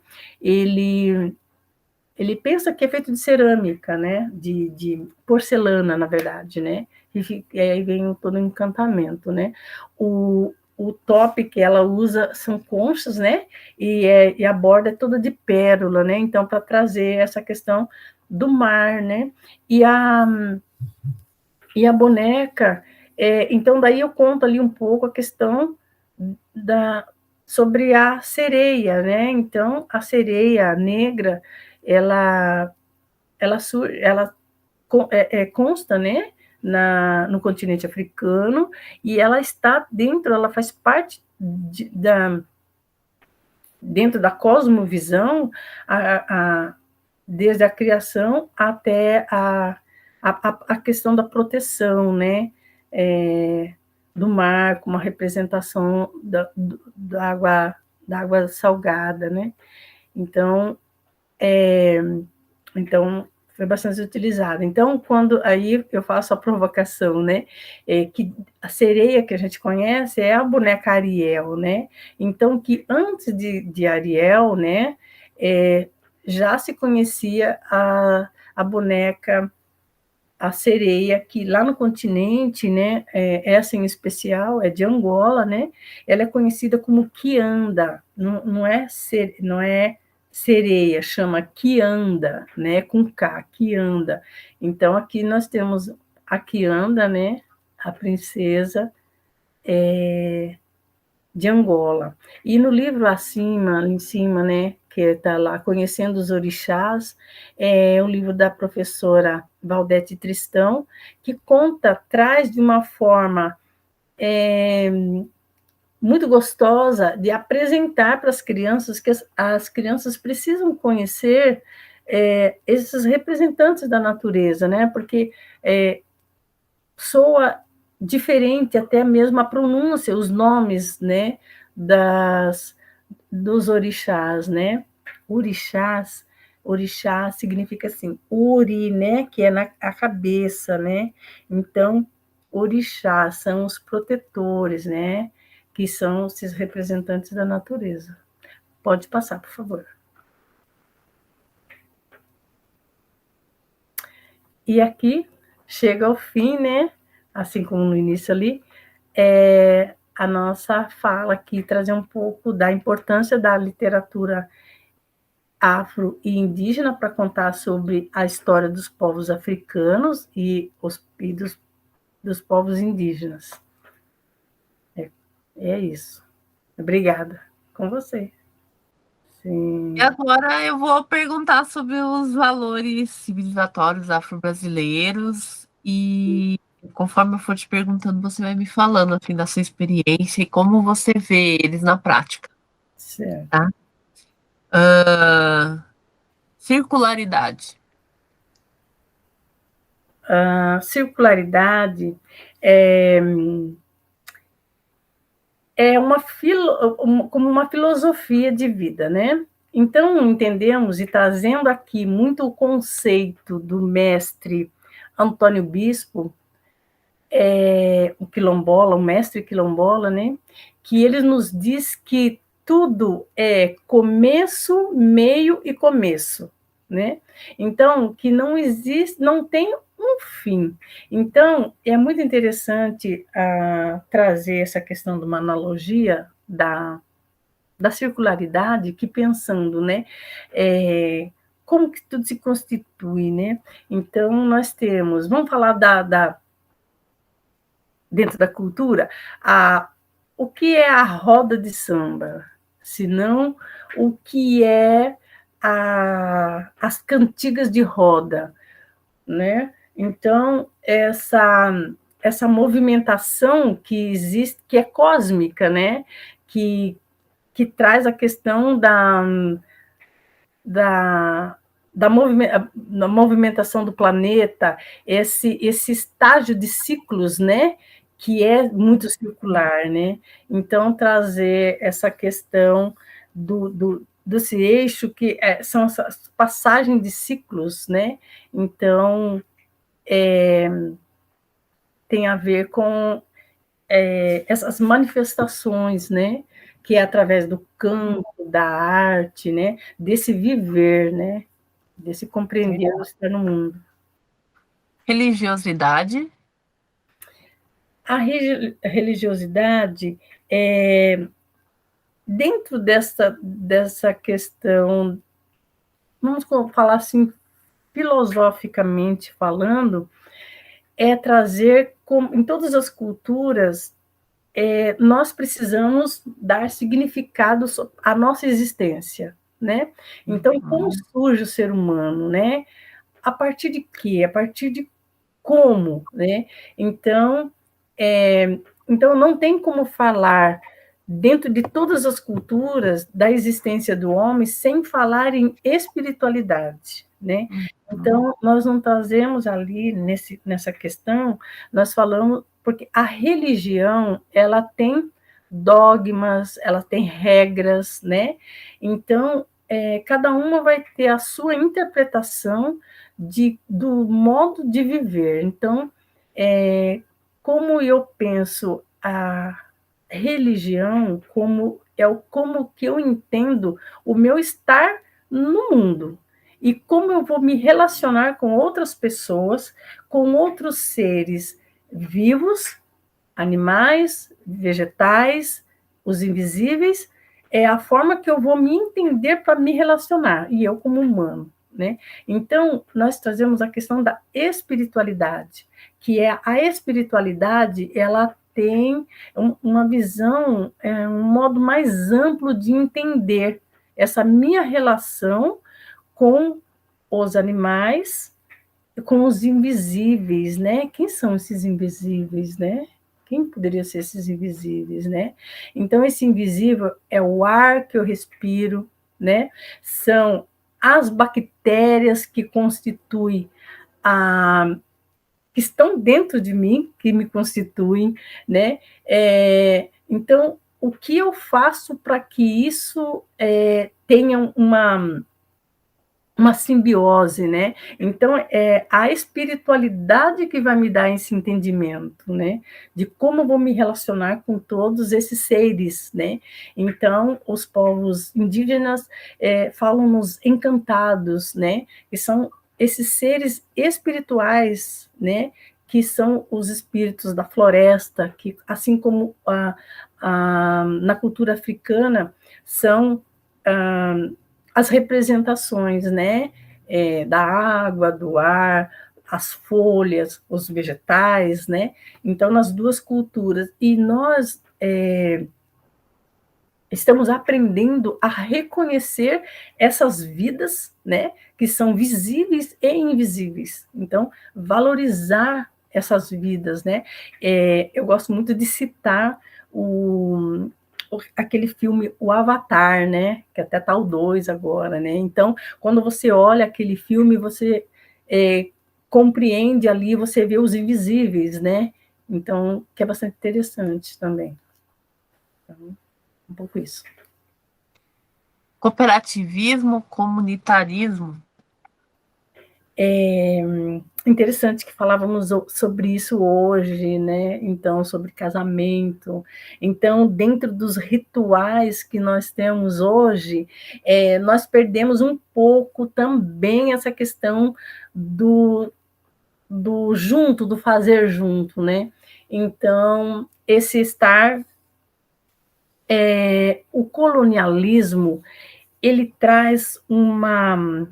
ele pensa que é feito de cerâmica, né, de porcelana, na verdade, né, e aí vem todo o encantamento, né. O top que ela usa são conchas, né, e a borda é toda de pérola, né, então para trazer essa questão do mar, né, e a boneca, então daí eu conto ali um pouco a questão sobre a sereia, né? Então a sereia negra, ela, ela consta, né? No continente africano, e ela está dentro, ela faz parte dentro da cosmovisão, desde a criação até a questão da proteção, né? Do mar, com uma representação da água salgada, né? Então, foi bastante utilizada. Então, quando aí eu faço a provocação, né, que a sereia que a gente conhece é a boneca Ariel, né? Então, que antes de Ariel, né, já se conhecia a boneca, a sereia, que lá no continente, né, essa em especial é de Angola, né? Ela é conhecida como quianda, não é sereia, chama quianda, né, com K, quianda. Então aqui nós temos a quianda, né, a princesa de Angola. E no livro acima, ali em cima, né, que está lá, Conhecendo os Orixás, é um livro da professora Valdete Tristão, que traz de uma forma muito gostosa de apresentar para as crianças que as crianças precisam conhecer esses representantes da natureza, né? Porque soa diferente até mesmo a pronúncia, os nomes, né? Dos orixás, né? Orixás, orixá significa assim, uri, né? Que é a cabeça, né? Então, orixás são os protetores, né? Que são esses representantes da natureza. Pode passar, por favor. E aqui chega ao fim, né? Assim como no início ali, a nossa fala aqui, trazer um pouco da importância da literatura afro e indígena para contar sobre a história dos povos africanos e dos povos indígenas. É isso. Obrigada. Com você. E Sim. agora eu vou perguntar sobre os valores civilizatórios afro-brasileiros e conforme eu for te perguntando, você vai me falando assim da sua experiência e como você vê eles na prática, Certo. tá? Circularidade. A circularidade é, como uma filosofia de vida, né? Então, entendemos, e trazendo aqui muito o conceito do mestre Antônio Bispo, o mestre quilombola, né? Que ele nos diz que tudo é começo, meio e começo, né? Então, que não existe, não tem um fim. Então, é muito interessante trazer essa questão de uma analogia da circularidade, que pensando, né? Como que tudo se constitui, né? Então, nós temos, vamos falar dentro da cultura, o que é a roda de samba, senão o que é as cantigas de roda, né? Então, essa movimentação que existe, que é cósmica, né? Que traz a questão da, da movimentação do planeta, esse estágio de ciclos, né? Que é muito circular, né? Então, trazer essa questão desse eixo, que são essas passagens de ciclos, né? Então, tem a ver com essas manifestações, né? Que é através do campo, da arte, né? Desse viver, né? Desse compreender o estar no mundo. Religiosidade? A religiosidade, dentro dessa questão, vamos falar assim, filosoficamente falando, é trazer, em todas as culturas, nós precisamos dar significado à nossa existência, né? Então, como surge o ser humano, né? A partir de quê? A partir de como, né? Então, então não tem como falar dentro de todas as culturas da existência do homem sem falar em espiritualidade, né? Então nós não trazemos ali nessa questão, nós falamos porque a religião ela tem dogmas, ela tem regras, né? Então cada uma vai ter a sua interpretação do modo de viver. Então, como eu penso a religião, como que eu entendo o meu estar no mundo e como eu vou me relacionar com outras pessoas, com outros seres vivos, animais, vegetais, os invisíveis, é a forma que eu vou me entender para me relacionar, e eu como humano, né? Então, nós trazemos a questão da espiritualidade, que é a espiritualidade, ela tem uma visão, um modo mais amplo de entender essa minha relação com os animais, com os invisíveis, né? Quem são esses invisíveis, né? Quem poderia ser esses invisíveis, né? Então, esse invisível é o ar que eu respiro, né? São as bactérias que constituem que estão dentro de mim, que me constituem, né? Então, o que eu faço para que isso tenha uma simbiose, né? Então, é a espiritualidade que vai me dar esse entendimento, né? De como eu vou me relacionar com todos esses seres, né? Então, os povos indígenas falam nos encantados, né? Que são esses seres espirituais, né? Que são os espíritos da floresta, que, assim como na cultura africana, são as representações, né, da água, do ar, as folhas, os vegetais, né? Então, nas duas culturas. E nós estamos aprendendo a reconhecer essas vidas, né, que são visíveis e invisíveis. Então, valorizar essas vidas, né? Eu gosto muito de citar aquele filme O Avatar, né? Que até tá o 2 agora, né? Então, quando você olha aquele filme, você compreende ali, você vê os invisíveis, né? Então, que é bastante interessante também. Então, um pouco isso. Cooperativismo, comunitarismo? Interessante que falávamos sobre isso hoje, né? Então, sobre casamento. Então, dentro dos rituais que nós temos hoje, nós perdemos um pouco também essa questão do junto, do fazer junto, né? Então, esse estar, o colonialismo, ele traz uma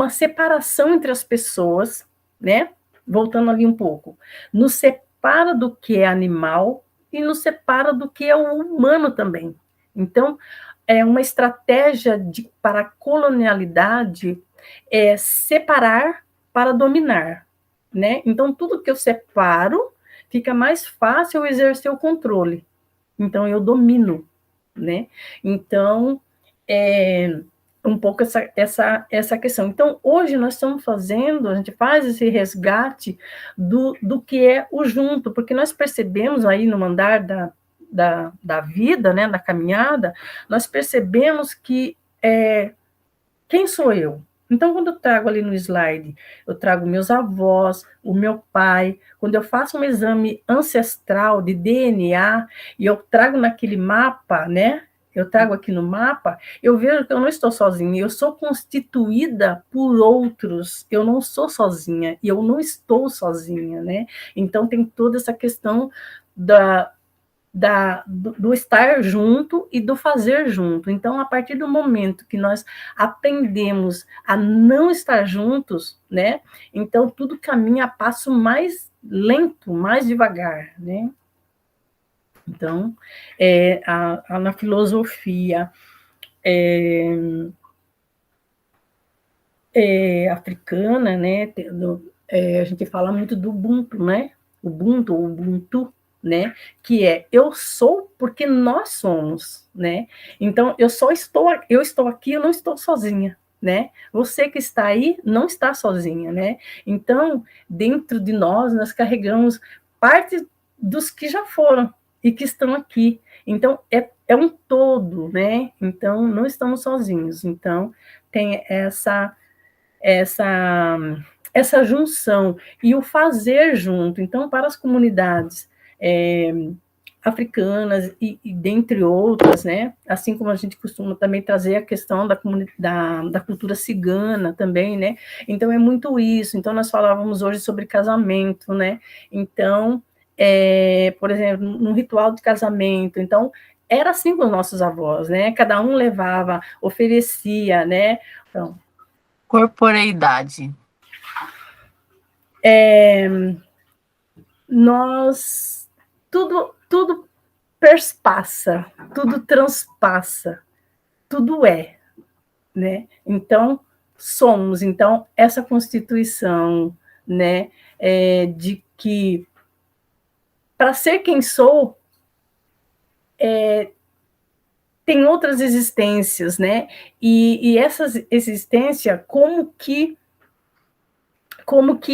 separação entre as pessoas, né? Voltando ali um pouco, nos separa do que é animal e nos separa do que é o humano também. Então, é uma estratégia para a colonialidade separar para dominar, né? Então, tudo que eu separo, fica mais fácil eu exercer o controle. Então, eu domino, né? Então, um pouco essa questão. Então, hoje nós estamos fazendo, a gente faz esse resgate do que é o junto, porque nós percebemos aí no andar da vida, né, da caminhada, nós percebemos que quem sou eu? Então, quando eu trago ali no slide, eu trago meus avós, o meu pai, quando eu faço um exame ancestral de DNA, e eu trago naquele mapa, né? Eu trago aqui no mapa, eu vejo que eu não estou sozinha, eu sou constituída por outros, eu não sou sozinha, e eu não estou sozinha, né? Então, tem toda essa questão do estar junto e do fazer junto. Então, a partir do momento que nós aprendemos a não estar juntos, né? Então, tudo caminha a passo mais lento, mais devagar, né? Então, na filosofia africana, né? A gente fala muito do Ubuntu, né? Ubuntu, né? Que é eu sou porque nós somos, né? Então eu estou aqui, eu não estou sozinha, né? Você que está aí não está sozinha, né? Então dentro de nós carregamos parte dos que já foram e que estão aqui. Então é um todo, né? Então não estamos sozinhos. Então tem essa junção e o fazer junto. Então, para as comunidades africanas e dentre outras, né? Assim como a gente costuma também trazer a questão da cultura cigana também, né? Então, é muito isso. Então, nós falávamos hoje sobre casamento, né? Então, por exemplo, no ritual de casamento, então, era assim com os nossos avós, né? Cada um levava, oferecia, né? Então, corporeidade. Nós tudo perspassa, tudo transpassa, tudo né? Então somos, então essa constituição, né, de que para ser quem sou tem outras existências, né? E essa existência como que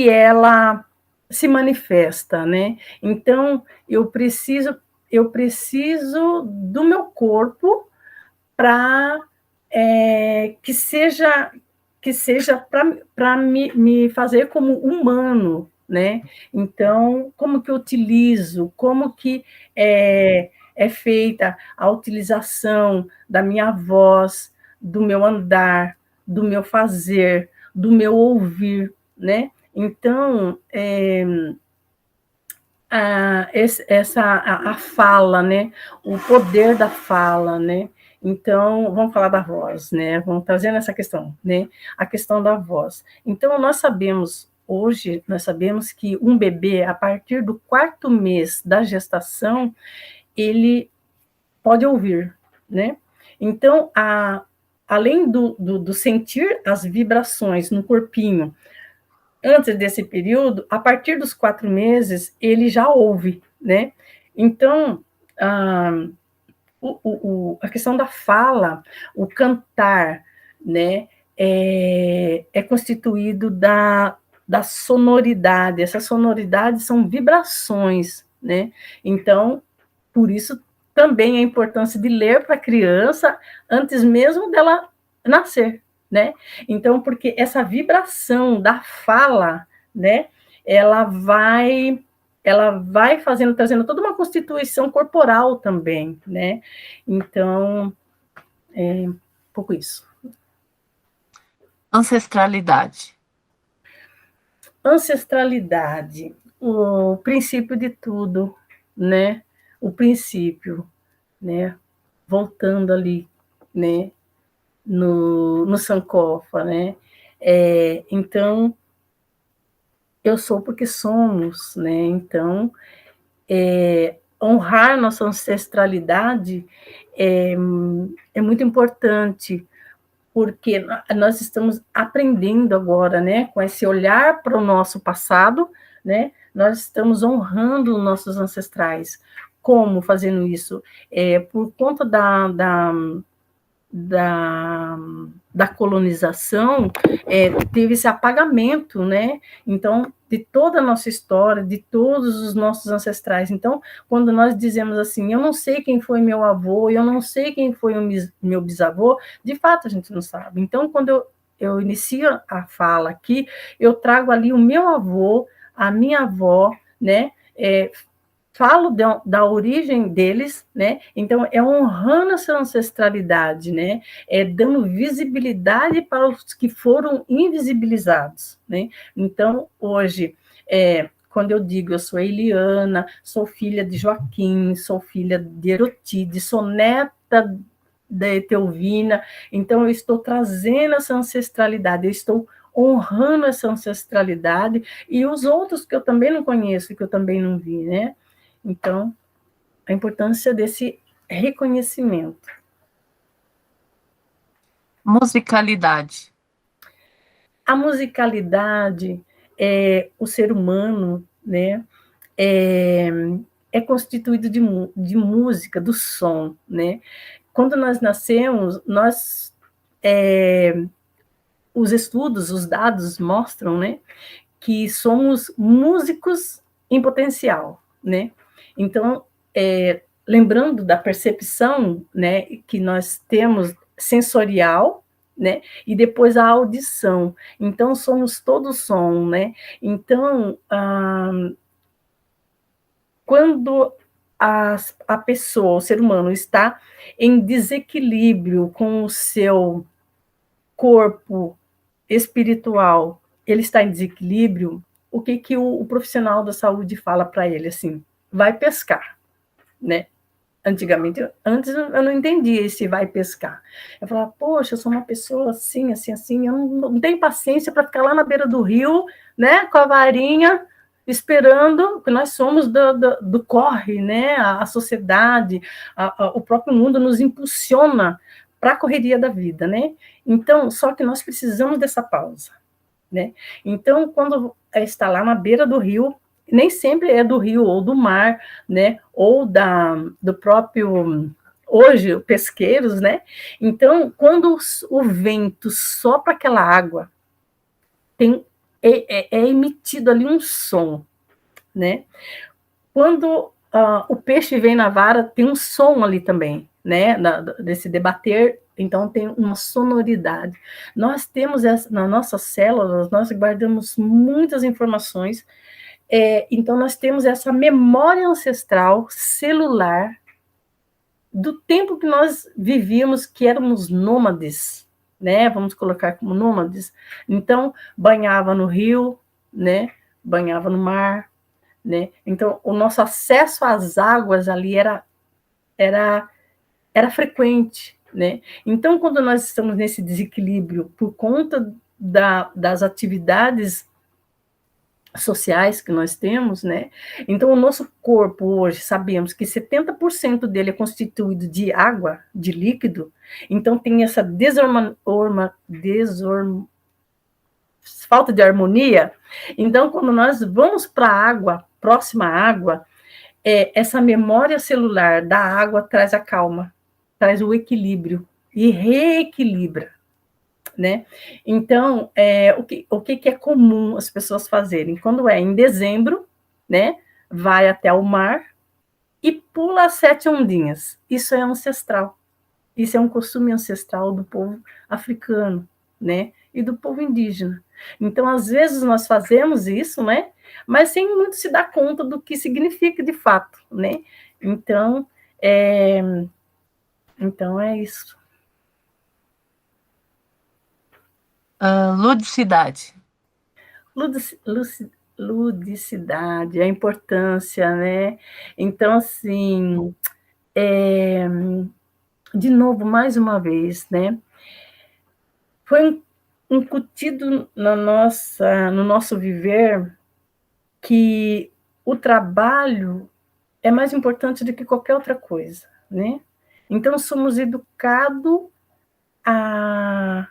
ela se manifesta, né? Então eu preciso do meu corpo para que seja para me fazer como humano, né? Então como que eu utilizo, como que é feita a utilização da minha voz, do meu andar, do meu fazer, do meu ouvir, né? Então, a fala, né? O poder da fala, né? Então, vamos falar da voz, né? Vamos trazendo essa questão, né? A questão da voz. Então, hoje, nós sabemos que um bebê, a partir do 4º mês da gestação, ele pode ouvir, né? Então, além do sentir as vibrações no corpinho, antes desse período, a partir dos 4 meses, ele já ouve, né? Então, a questão da fala, o cantar, né, é constituído da sonoridade. Essas sonoridades são vibrações, né? Então, por isso também a importância de ler para a criança antes mesmo dela nascer, né? Então, porque essa vibração da fala, né, ela vai trazendo toda uma constituição corporal também, né? Então, um pouco isso. Ancestralidade. Ancestralidade, o princípio de tudo, né? O princípio, né? Voltando ali, né? No Sankofa, né? Então, eu sou porque somos, né? Então, honrar nossa ancestralidade é muito importante, porque nós estamos aprendendo agora, né? Com esse olhar para o nosso passado, né? nós estamos honrando nossos ancestrais. Como fazendo isso? Por conta da, da colonização, teve esse apagamento, né? Então, de toda a nossa história, de todos os nossos ancestrais. Então, quando nós dizemos assim, eu não sei quem foi meu avô, eu não sei quem foi o meu bisavô, de fato a gente não sabe. Então, quando eu inicio a fala aqui, eu trago ali o meu avô, a minha avó, né? Falo da origem deles, né? Então, é honrando essa ancestralidade, né? Dando visibilidade para os que foram invisibilizados, né? Então, hoje, quando eu digo eu sou Eliana, sou filha de Joaquim, sou filha de Erotide, sou neta da Etelvina, então eu estou trazendo essa ancestralidade, eu estou honrando essa ancestralidade e os outros que eu também não conheço, que eu também não vi, né? Então, a importância desse reconhecimento. Musicalidade. A musicalidade, o ser humano, né, é constituído de música, do som, né? Quando nós nascemos, os estudos, os dados mostram, né, que somos músicos em potencial, né? Então, lembrando da percepção, né, que nós temos sensorial, né, e depois a audição. Então, somos todo som, né? Então, quando a pessoa, o ser humano, está em desequilíbrio com o seu corpo espiritual, ele está em desequilíbrio, o que o profissional da saúde fala para ele? Assim, vai pescar, né? Antigamente, antes eu não entendia esse vai pescar. Eu falava, poxa, eu sou uma pessoa assim, assim, assim, eu não tenho paciência para ficar lá na beira do rio, né, com a varinha, esperando, que nós somos do corre, né, a sociedade, o próprio mundo nos impulsiona para a correria da vida, né? Então, só que nós precisamos dessa pausa, né? Então, quando está lá na beira do rio, nem sempre é do rio ou do mar, né? Ou do próprio hoje pesqueiros, né? Então, quando o vento sopra aquela água, é emitido ali um som, né? Quando o peixe vem na vara, tem um som ali também, né? Desse debater, então tem uma sonoridade. Nós temos nas nossas células, nós guardamos muitas informações, então nós temos essa memória ancestral celular do tempo que nós vivíamos, que éramos nômades, né? Vamos colocar como nômades. Então, banhava no rio, né? Banhava no mar, né? Então, o nosso acesso às águas ali era frequente, né? Então, quando nós estamos nesse desequilíbrio por conta das atividades sociais que nós temos, né? Então, o nosso corpo hoje, sabemos que 70% dele é constituído de água, de líquido, então tem essa falta de harmonia. Então, quando nós vamos para a água, próxima à água, essa memória celular da água traz a calma, traz o equilíbrio e reequilibra, né? Então, o que é comum as pessoas fazerem? Quando é em dezembro, né? Vai até o mar e pula as 7 ondinhas. Isso é ancestral. Isso é um costume ancestral do povo africano, né? E do povo indígena. Então, às vezes, nós fazemos isso, né? Mas sem muito se dar conta do que significa de fato, né? Então, é isso. Ludicidade. Ludicidade, a importância, né? Então, assim, de novo, mais uma vez, né? Foi incutido no nosso viver que o trabalho é mais importante do que qualquer outra coisa, né? Então, somos educados a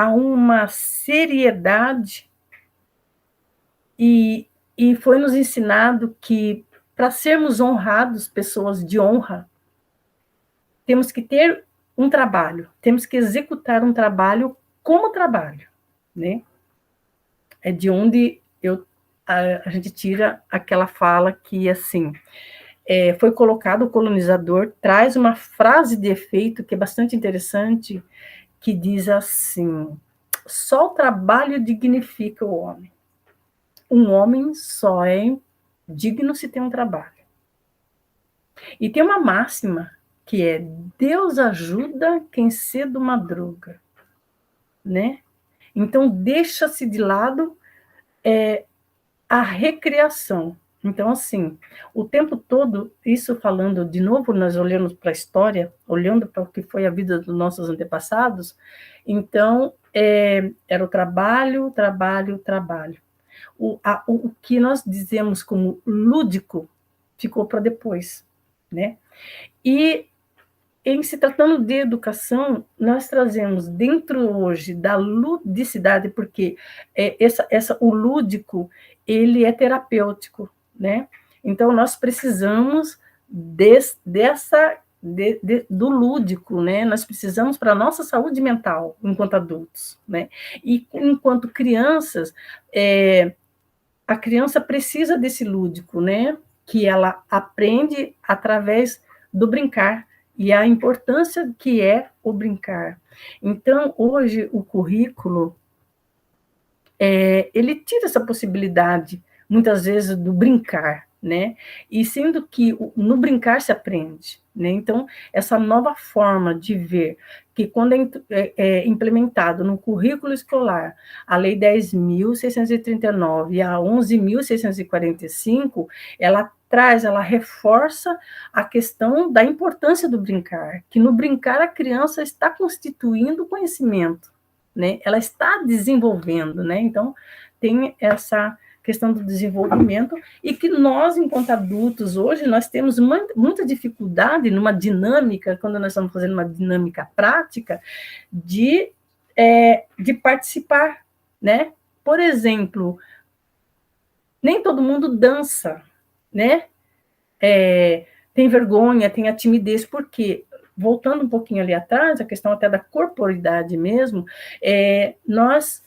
uma seriedade e E foi nos ensinado que, para sermos honrados, pessoas de honra, temos que ter um trabalho, temos que executar um trabalho como trabalho, né? É de onde a gente tira aquela fala que, assim, foi colocado, o colonizador traz uma frase de efeito que é bastante interessante, que diz assim: só o trabalho dignifica o homem. Um homem só é digno se tem um trabalho. E tem uma máxima que é: Deus ajuda quem cedo madruga, né? Então deixa-se de lado a recriação. Então, assim, o tempo todo, isso falando de novo, nós olhamos para a história, olhando para o que foi a vida dos nossos antepassados, então, era o trabalho, trabalho, trabalho. O que nós dizemos como lúdico ficou para depois, né? E, em se tratando de educação, nós trazemos dentro hoje da ludicidade, porque o lúdico, ele é terapêutico, né? Então, nós precisamos do lúdico, né? Nós precisamos para a nossa saúde mental, enquanto adultos, né? E, enquanto crianças, a criança precisa desse lúdico, né? Que ela aprende através do brincar, e a importância que é o brincar. Então, hoje, o currículo, ele tira essa possibilidade, muitas vezes, do brincar, né? E sendo que no brincar se aprende, né? Então, essa nova forma de ver, que quando é implementado no currículo escolar, a Lei 10.639 e a 11.645, ela traz, ela reforça a questão da importância do brincar, que no brincar a criança está constituindo conhecimento, né? Ela está desenvolvendo, né? Então, tem essa questão do desenvolvimento, e que nós, enquanto adultos, hoje, nós temos muita dificuldade numa dinâmica, quando nós estamos fazendo uma dinâmica prática, de participar, né? Por exemplo, nem todo mundo dança, né? Tem vergonha, tem a timidez, porque, voltando um pouquinho ali atrás, a questão até da corporidade mesmo, nós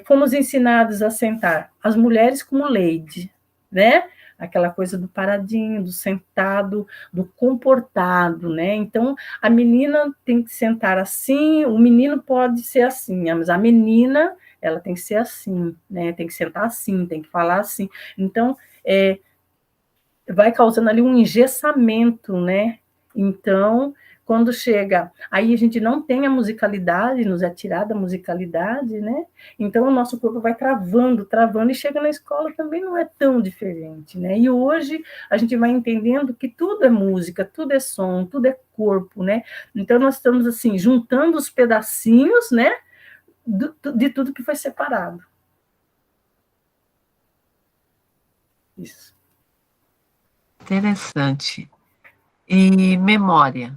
fomos ensinados a sentar as mulheres como lady, né? Aquela coisa do paradinho, do sentado, do comportado, né? Então, a menina tem que sentar assim, o menino pode ser assim, mas a menina, ela tem que ser assim, né? Tem que sentar assim, tem que falar assim. Então, vai causando ali um engessamento, né? Então, quando chega, aí a gente não tem a musicalidade, nos é tirada a musicalidade, né? Então, o nosso corpo vai travando, travando, e chega na escola também não é tão diferente, né? E hoje a gente vai entendendo que tudo é música, tudo é som, tudo é corpo, né? Então, nós estamos, assim, juntando os pedacinhos, né? De tudo que foi separado. Isso. Interessante. E memória?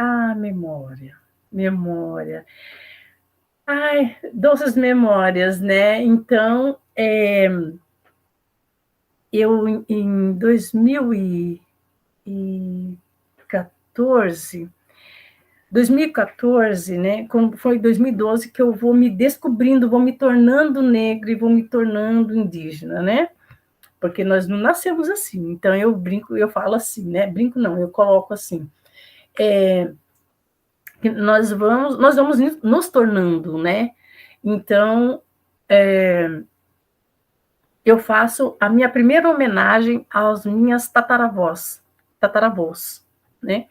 Ah, memória. Ai, doces memórias, né? Então, eu, em 2014, né? Foi em 2012 que eu vou me descobrindo, vou me tornando negra e vou me tornando indígena, né? Porque nós não nascemos assim. Então, eu brinco, eu falo assim, né? Brinco não, eu coloco assim. Nós vamos nos tornando, né? Então, eu faço a minha primeira homenagem às minhas tataravós, né?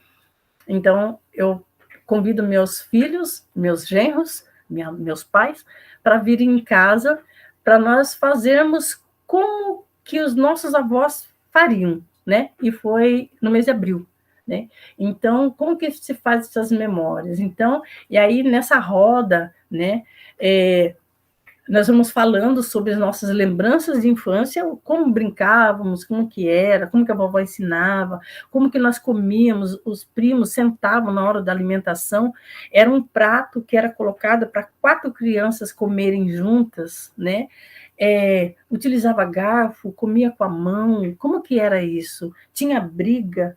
Então, eu convido meus filhos, meus genros, meus pais, para virem em casa, para nós fazermos como que os nossos avós fariam, né? E foi no mês de abril, né? Então, como que se faz essas memórias? Então, e aí nessa roda, né? Nós vamos falando sobre as nossas lembranças de infância, como brincávamos, como que era, como que a vovó ensinava, como que nós comíamos, os primos sentavam na hora da alimentação, era um prato que era colocado para 4 crianças comerem juntas, né? utilizava garfo, comia com a mão, como que era isso? Tinha briga,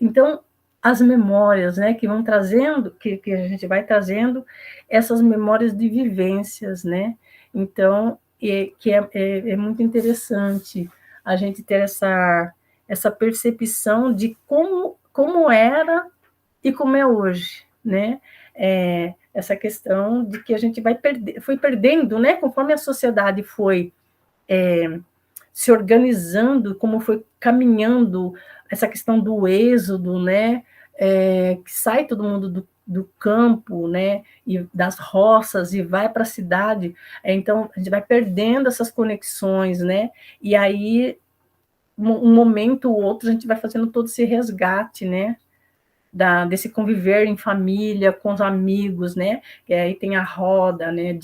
então as memórias, né, que vão trazendo, que a gente vai trazendo essas memórias de vivências, né? Então, é muito interessante a gente ter essa percepção de como era e como é hoje, né? Essa questão de que a gente foi perdendo, né? Conforme a sociedade foi se organizando, como foi caminhando essa questão do êxodo, né? Que sai todo mundo do campo, né? E das roças e vai para a cidade. Então a gente vai perdendo essas conexões, né? E aí um momento ou outro a gente vai fazendo todo esse resgate, né? Desse conviver em família, com os amigos, né? Que aí tem a roda, né?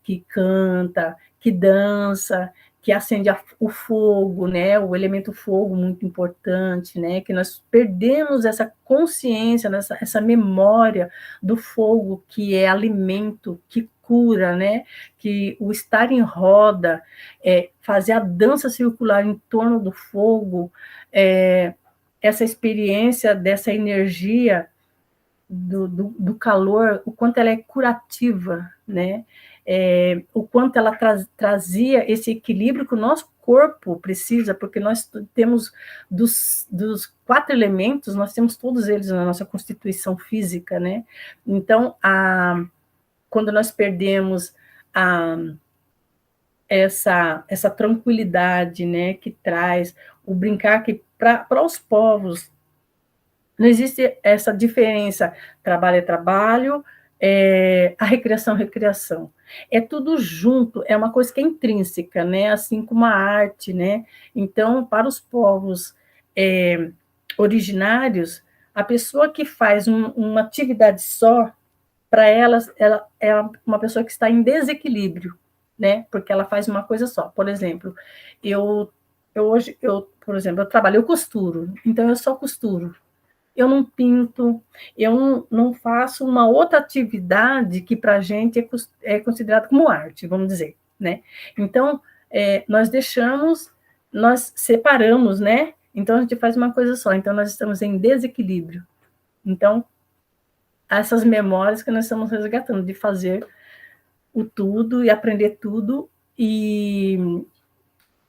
Que canta, que dança, que acende o fogo, né? O elemento fogo muito importante, né? Que nós perdemos essa consciência, essa memória do fogo, que é alimento, que cura, né? Que o estar em roda, fazer a dança circular em torno do fogo, essa experiência dessa energia do calor, o quanto ela é curativa, né? O quanto ela trazia esse equilíbrio que o nosso corpo precisa, porque nós temos dos 4 elementos, nós temos todos eles na nossa constituição física, né? Então, quando nós perdemos essa tranquilidade, né, que traz o brincar, que para os povos não existe essa diferença, trabalho é trabalho, a recreação é recreação. É tudo junto, é uma coisa que é intrínseca, né? Assim como a arte, né? Então, para os povos originários, a pessoa que faz uma atividade só, para elas, ela é uma pessoa que está em desequilíbrio, né? Porque ela faz uma coisa só. Por exemplo, hoje, por exemplo, eu costuro, então eu só costuro. Eu não pinto, eu não faço uma outra atividade que para a gente é considerada como arte, vamos dizer, né? Então, nós separamos, né? Então, a gente faz uma coisa só, então nós estamos em desequilíbrio. Então, essas memórias que nós estamos resgatando, de fazer o tudo e aprender tudo e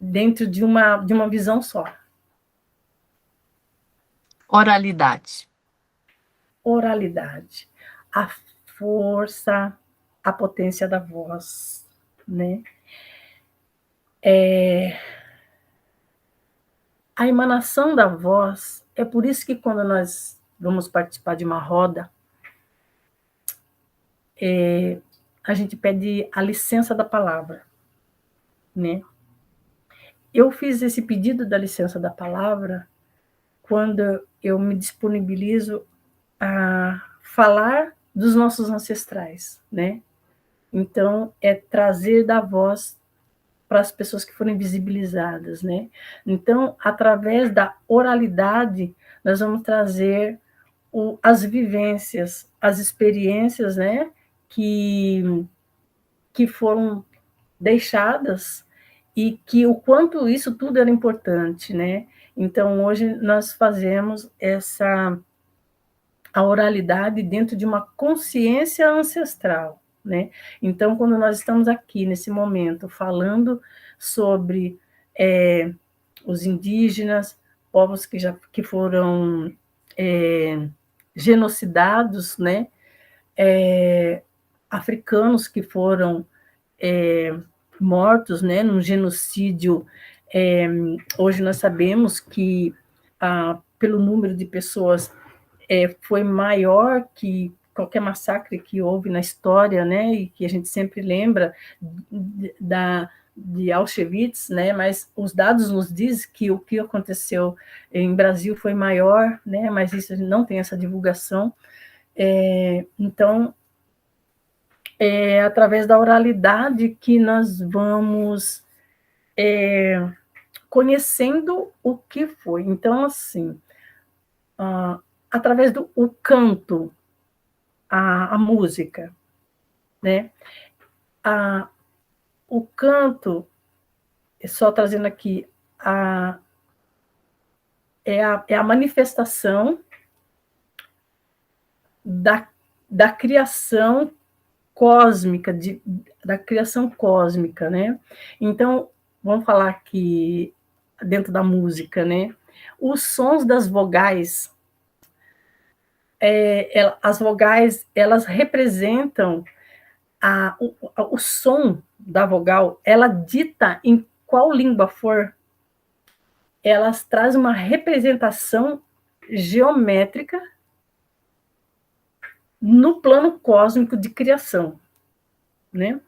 dentro de uma visão só. Oralidade. Oralidade. A força, a potência da voz, né? A emanação da voz, é por isso que quando nós vamos participar de uma roda, a gente pede a licença da palavra, né? Eu fiz esse pedido da licença da palavra quando eu me disponibilizo a falar dos nossos ancestrais, né? Então, é trazer da voz para as pessoas que foram invisibilizadas, né? Então, através da oralidade, nós vamos trazer as vivências, as experiências, né? Que foram deixadas e que o quanto isso tudo era importante, né? Então, hoje nós fazemos a oralidade dentro de uma consciência ancestral, né? Então, quando nós estamos aqui nesse momento falando sobre os indígenas, povos que foram genocidados, né? Africanos que foram mortos, né? Num genocídio. Hoje nós sabemos que pelo número de pessoas foi maior que qualquer massacre que houve na história, né, e que a gente sempre lembra de Auschwitz, né, mas os dados nos dizem que o que aconteceu em Brasil foi maior, né, mas isso a gente não tem essa divulgação. Então, é através da oralidade que nós vamos conhecendo o que foi. Então, assim, através do canto, a música, né? o canto, só trazendo aqui, é a manifestação da criação cósmica, da criação cósmica, né? Então, vamos falar aqui dentro da música, né? Os sons das vogais, as vogais, elas representam o som da vogal, ela dita em qual língua for, elas trazem uma representação geométrica no plano cósmico de criação, né?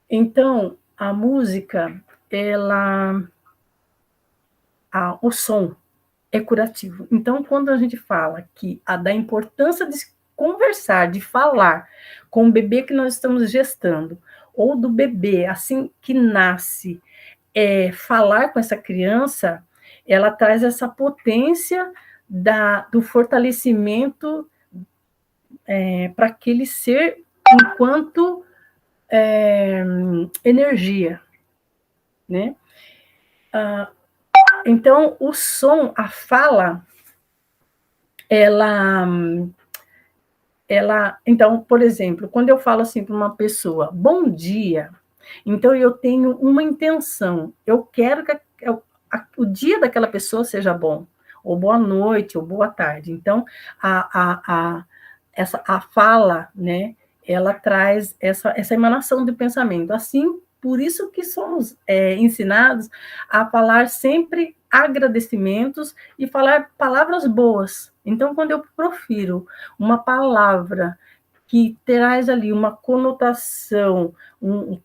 Então, a música, o som é curativo. Então, quando a gente fala da importância de conversar, de falar com o bebê que nós estamos gestando, ou do bebê, assim que nasce, falar com essa criança, ela traz essa potência do fortalecimento para aquele ser enquanto energia, né? Então, o som, a fala, então, por exemplo, quando eu falo assim para uma pessoa, bom dia, então eu tenho uma intenção, eu quero que o dia daquela pessoa seja bom, ou boa noite, ou boa tarde. Então, a fala, né, ela traz essa emanação de pensamento. Assim, por isso que somos ensinados a falar sempre agradecimentos e falar palavras boas. Então, quando eu profiro uma palavra que traz ali uma conotação,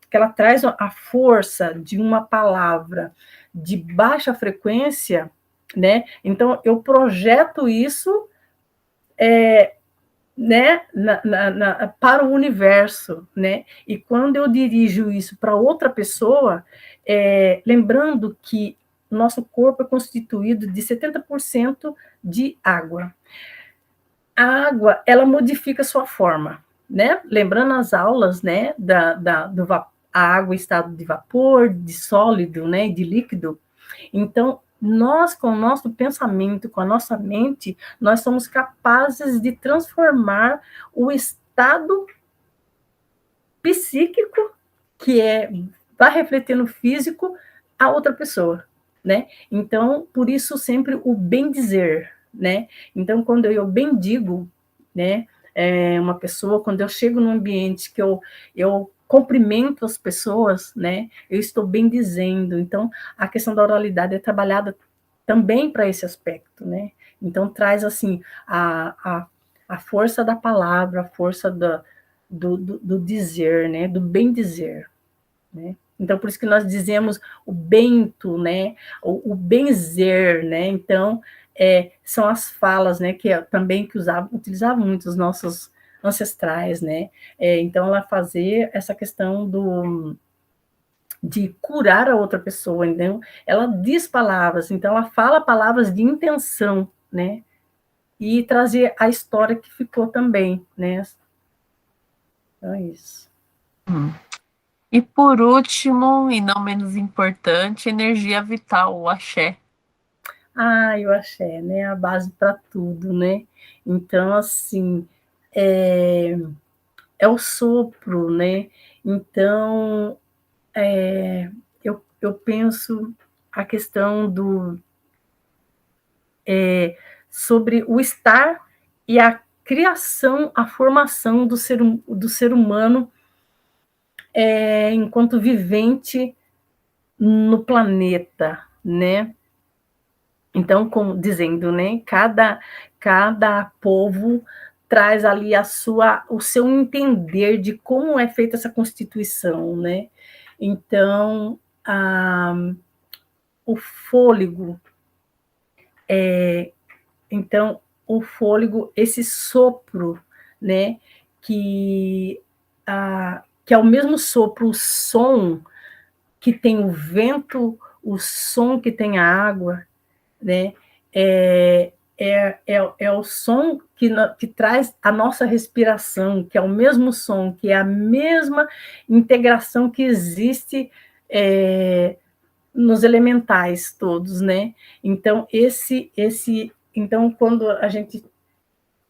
que ela traz a força de uma palavra de baixa frequência, né? Então, eu projeto isso né, para o universo, né? E quando eu dirijo isso para outra pessoa, lembrando que nosso corpo é constituído de 70% de água. A água, ela modifica sua forma, né? Lembrando as aulas, né, a água em estado de vapor, de sólido, né, de líquido. Então, nós, com o nosso pensamento, com a nossa mente, nós somos capazes de transformar o estado psíquico, que vai refletir no físico, a outra pessoa, né? Então, por isso sempre o bem dizer, né? Então, quando eu bendigo, né, uma pessoa, quando eu chego num ambiente que eu cumprimento as pessoas, né, eu estou bem dizendo. Então, a questão da oralidade é trabalhada também para esse aspecto, né? Então, traz, assim, a força da palavra, a força do dizer, né, do bem dizer, né? Então, por isso que nós dizemos o bento, né, o benzer, né? Então, são as falas, né, que também utilizavam muito os nossos ancestrais, né? Então, ela fazer essa questão de curar a outra pessoa, então, ela diz palavras, então ela fala palavras de intenção, né? E trazer a história que ficou também, né? Então é isso. E por último, e não menos importante, energia vital, o axé. O axé, né? A base para tudo, né? Então, assim, é o sopro, né? Então, eu penso a questão sobre o estar e a criação, a formação do ser humano enquanto vivente no planeta, né? Então, como dizendo, né? Cada povo traz ali o seu entender de como é feita essa constituição, né? Então, o fôlego, o fôlego, esse sopro, né? Que é o mesmo sopro, o som que tem o vento, o som que tem a água, né? é o som que traz a nossa respiração, que é o mesmo som, que é a mesma integração que existe nos elementais todos, né? Então, então, quando a gente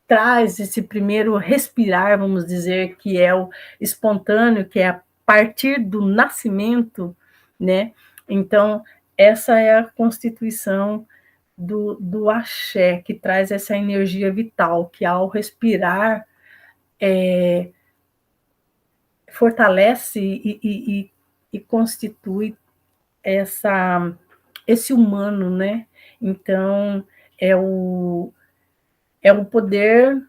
traz esse primeiro respirar, vamos dizer, que é o espontâneo, que é a partir do nascimento, né? Então, essa é a constituição do axé, que traz essa energia vital, que ao respirar fortalece e constitui esse humano, né? Então, é o, é o poder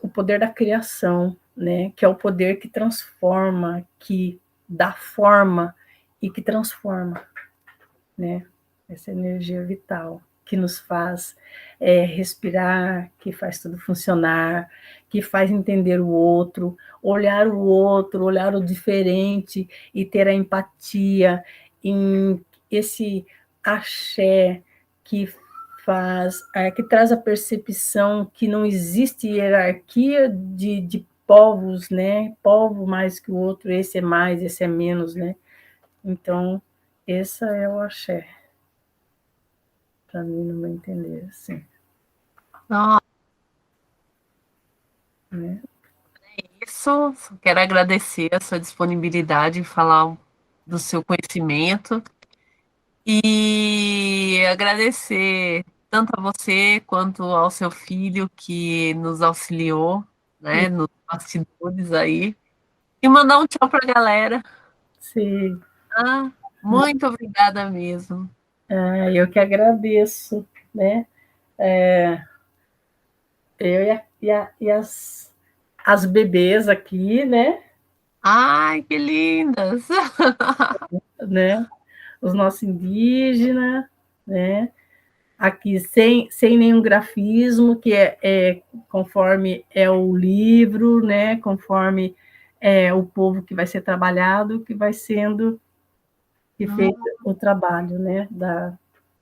o poder da criação, né? Que é o poder que transforma, que dá forma e que transforma, né? Essa energia vital que nos faz respirar, que faz tudo funcionar, que faz entender o outro, olhar o diferente e ter a empatia em esse axé que que traz a percepção que não existe hierarquia de povos, né? Povo mais que o outro, esse é mais, esse é menos, né? Então, esse é o axé, para mim, no meu entender, assim. Nossa, Né? isso, quero agradecer a sua disponibilidade em falar do seu conhecimento e agradecer tanto a você quanto ao seu filho que nos auxiliou, né, nos bastidores aí. E mandar um tchau para a galera. Sim. Ah, muito obrigada mesmo. Eu que agradeço, né? Eu e as bebês aqui, Ai, que lindas! né? Os nossos indígenas, né? Aqui sem nenhum grafismo, que conforme é o livro, né? Conforme é o povo que vai ser trabalhado, que vai sendo que feito o trabalho, né?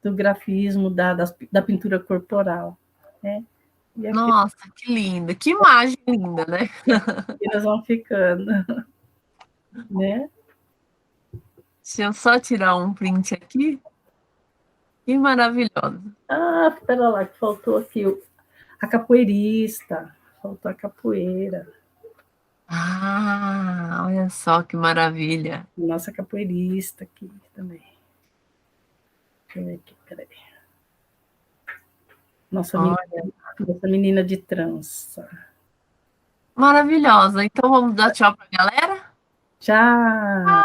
Do grafismo, da pintura corporal, né? E aqui Nossa, que linda! Que imagem linda, né? elas vão ficando, né? Deixa eu só tirar um print aqui. Que maravilhosa. Ah, espera lá, que faltou aqui a capoeirista, faltou a capoeira. Ah, olha só que maravilha. Nossa capoeirista aqui também. Deixa eu ver aqui, peraí. Nossa menina, Olha, nossa menina de trança. maravilhosa. Então vamos dar tchau para a galera? Já!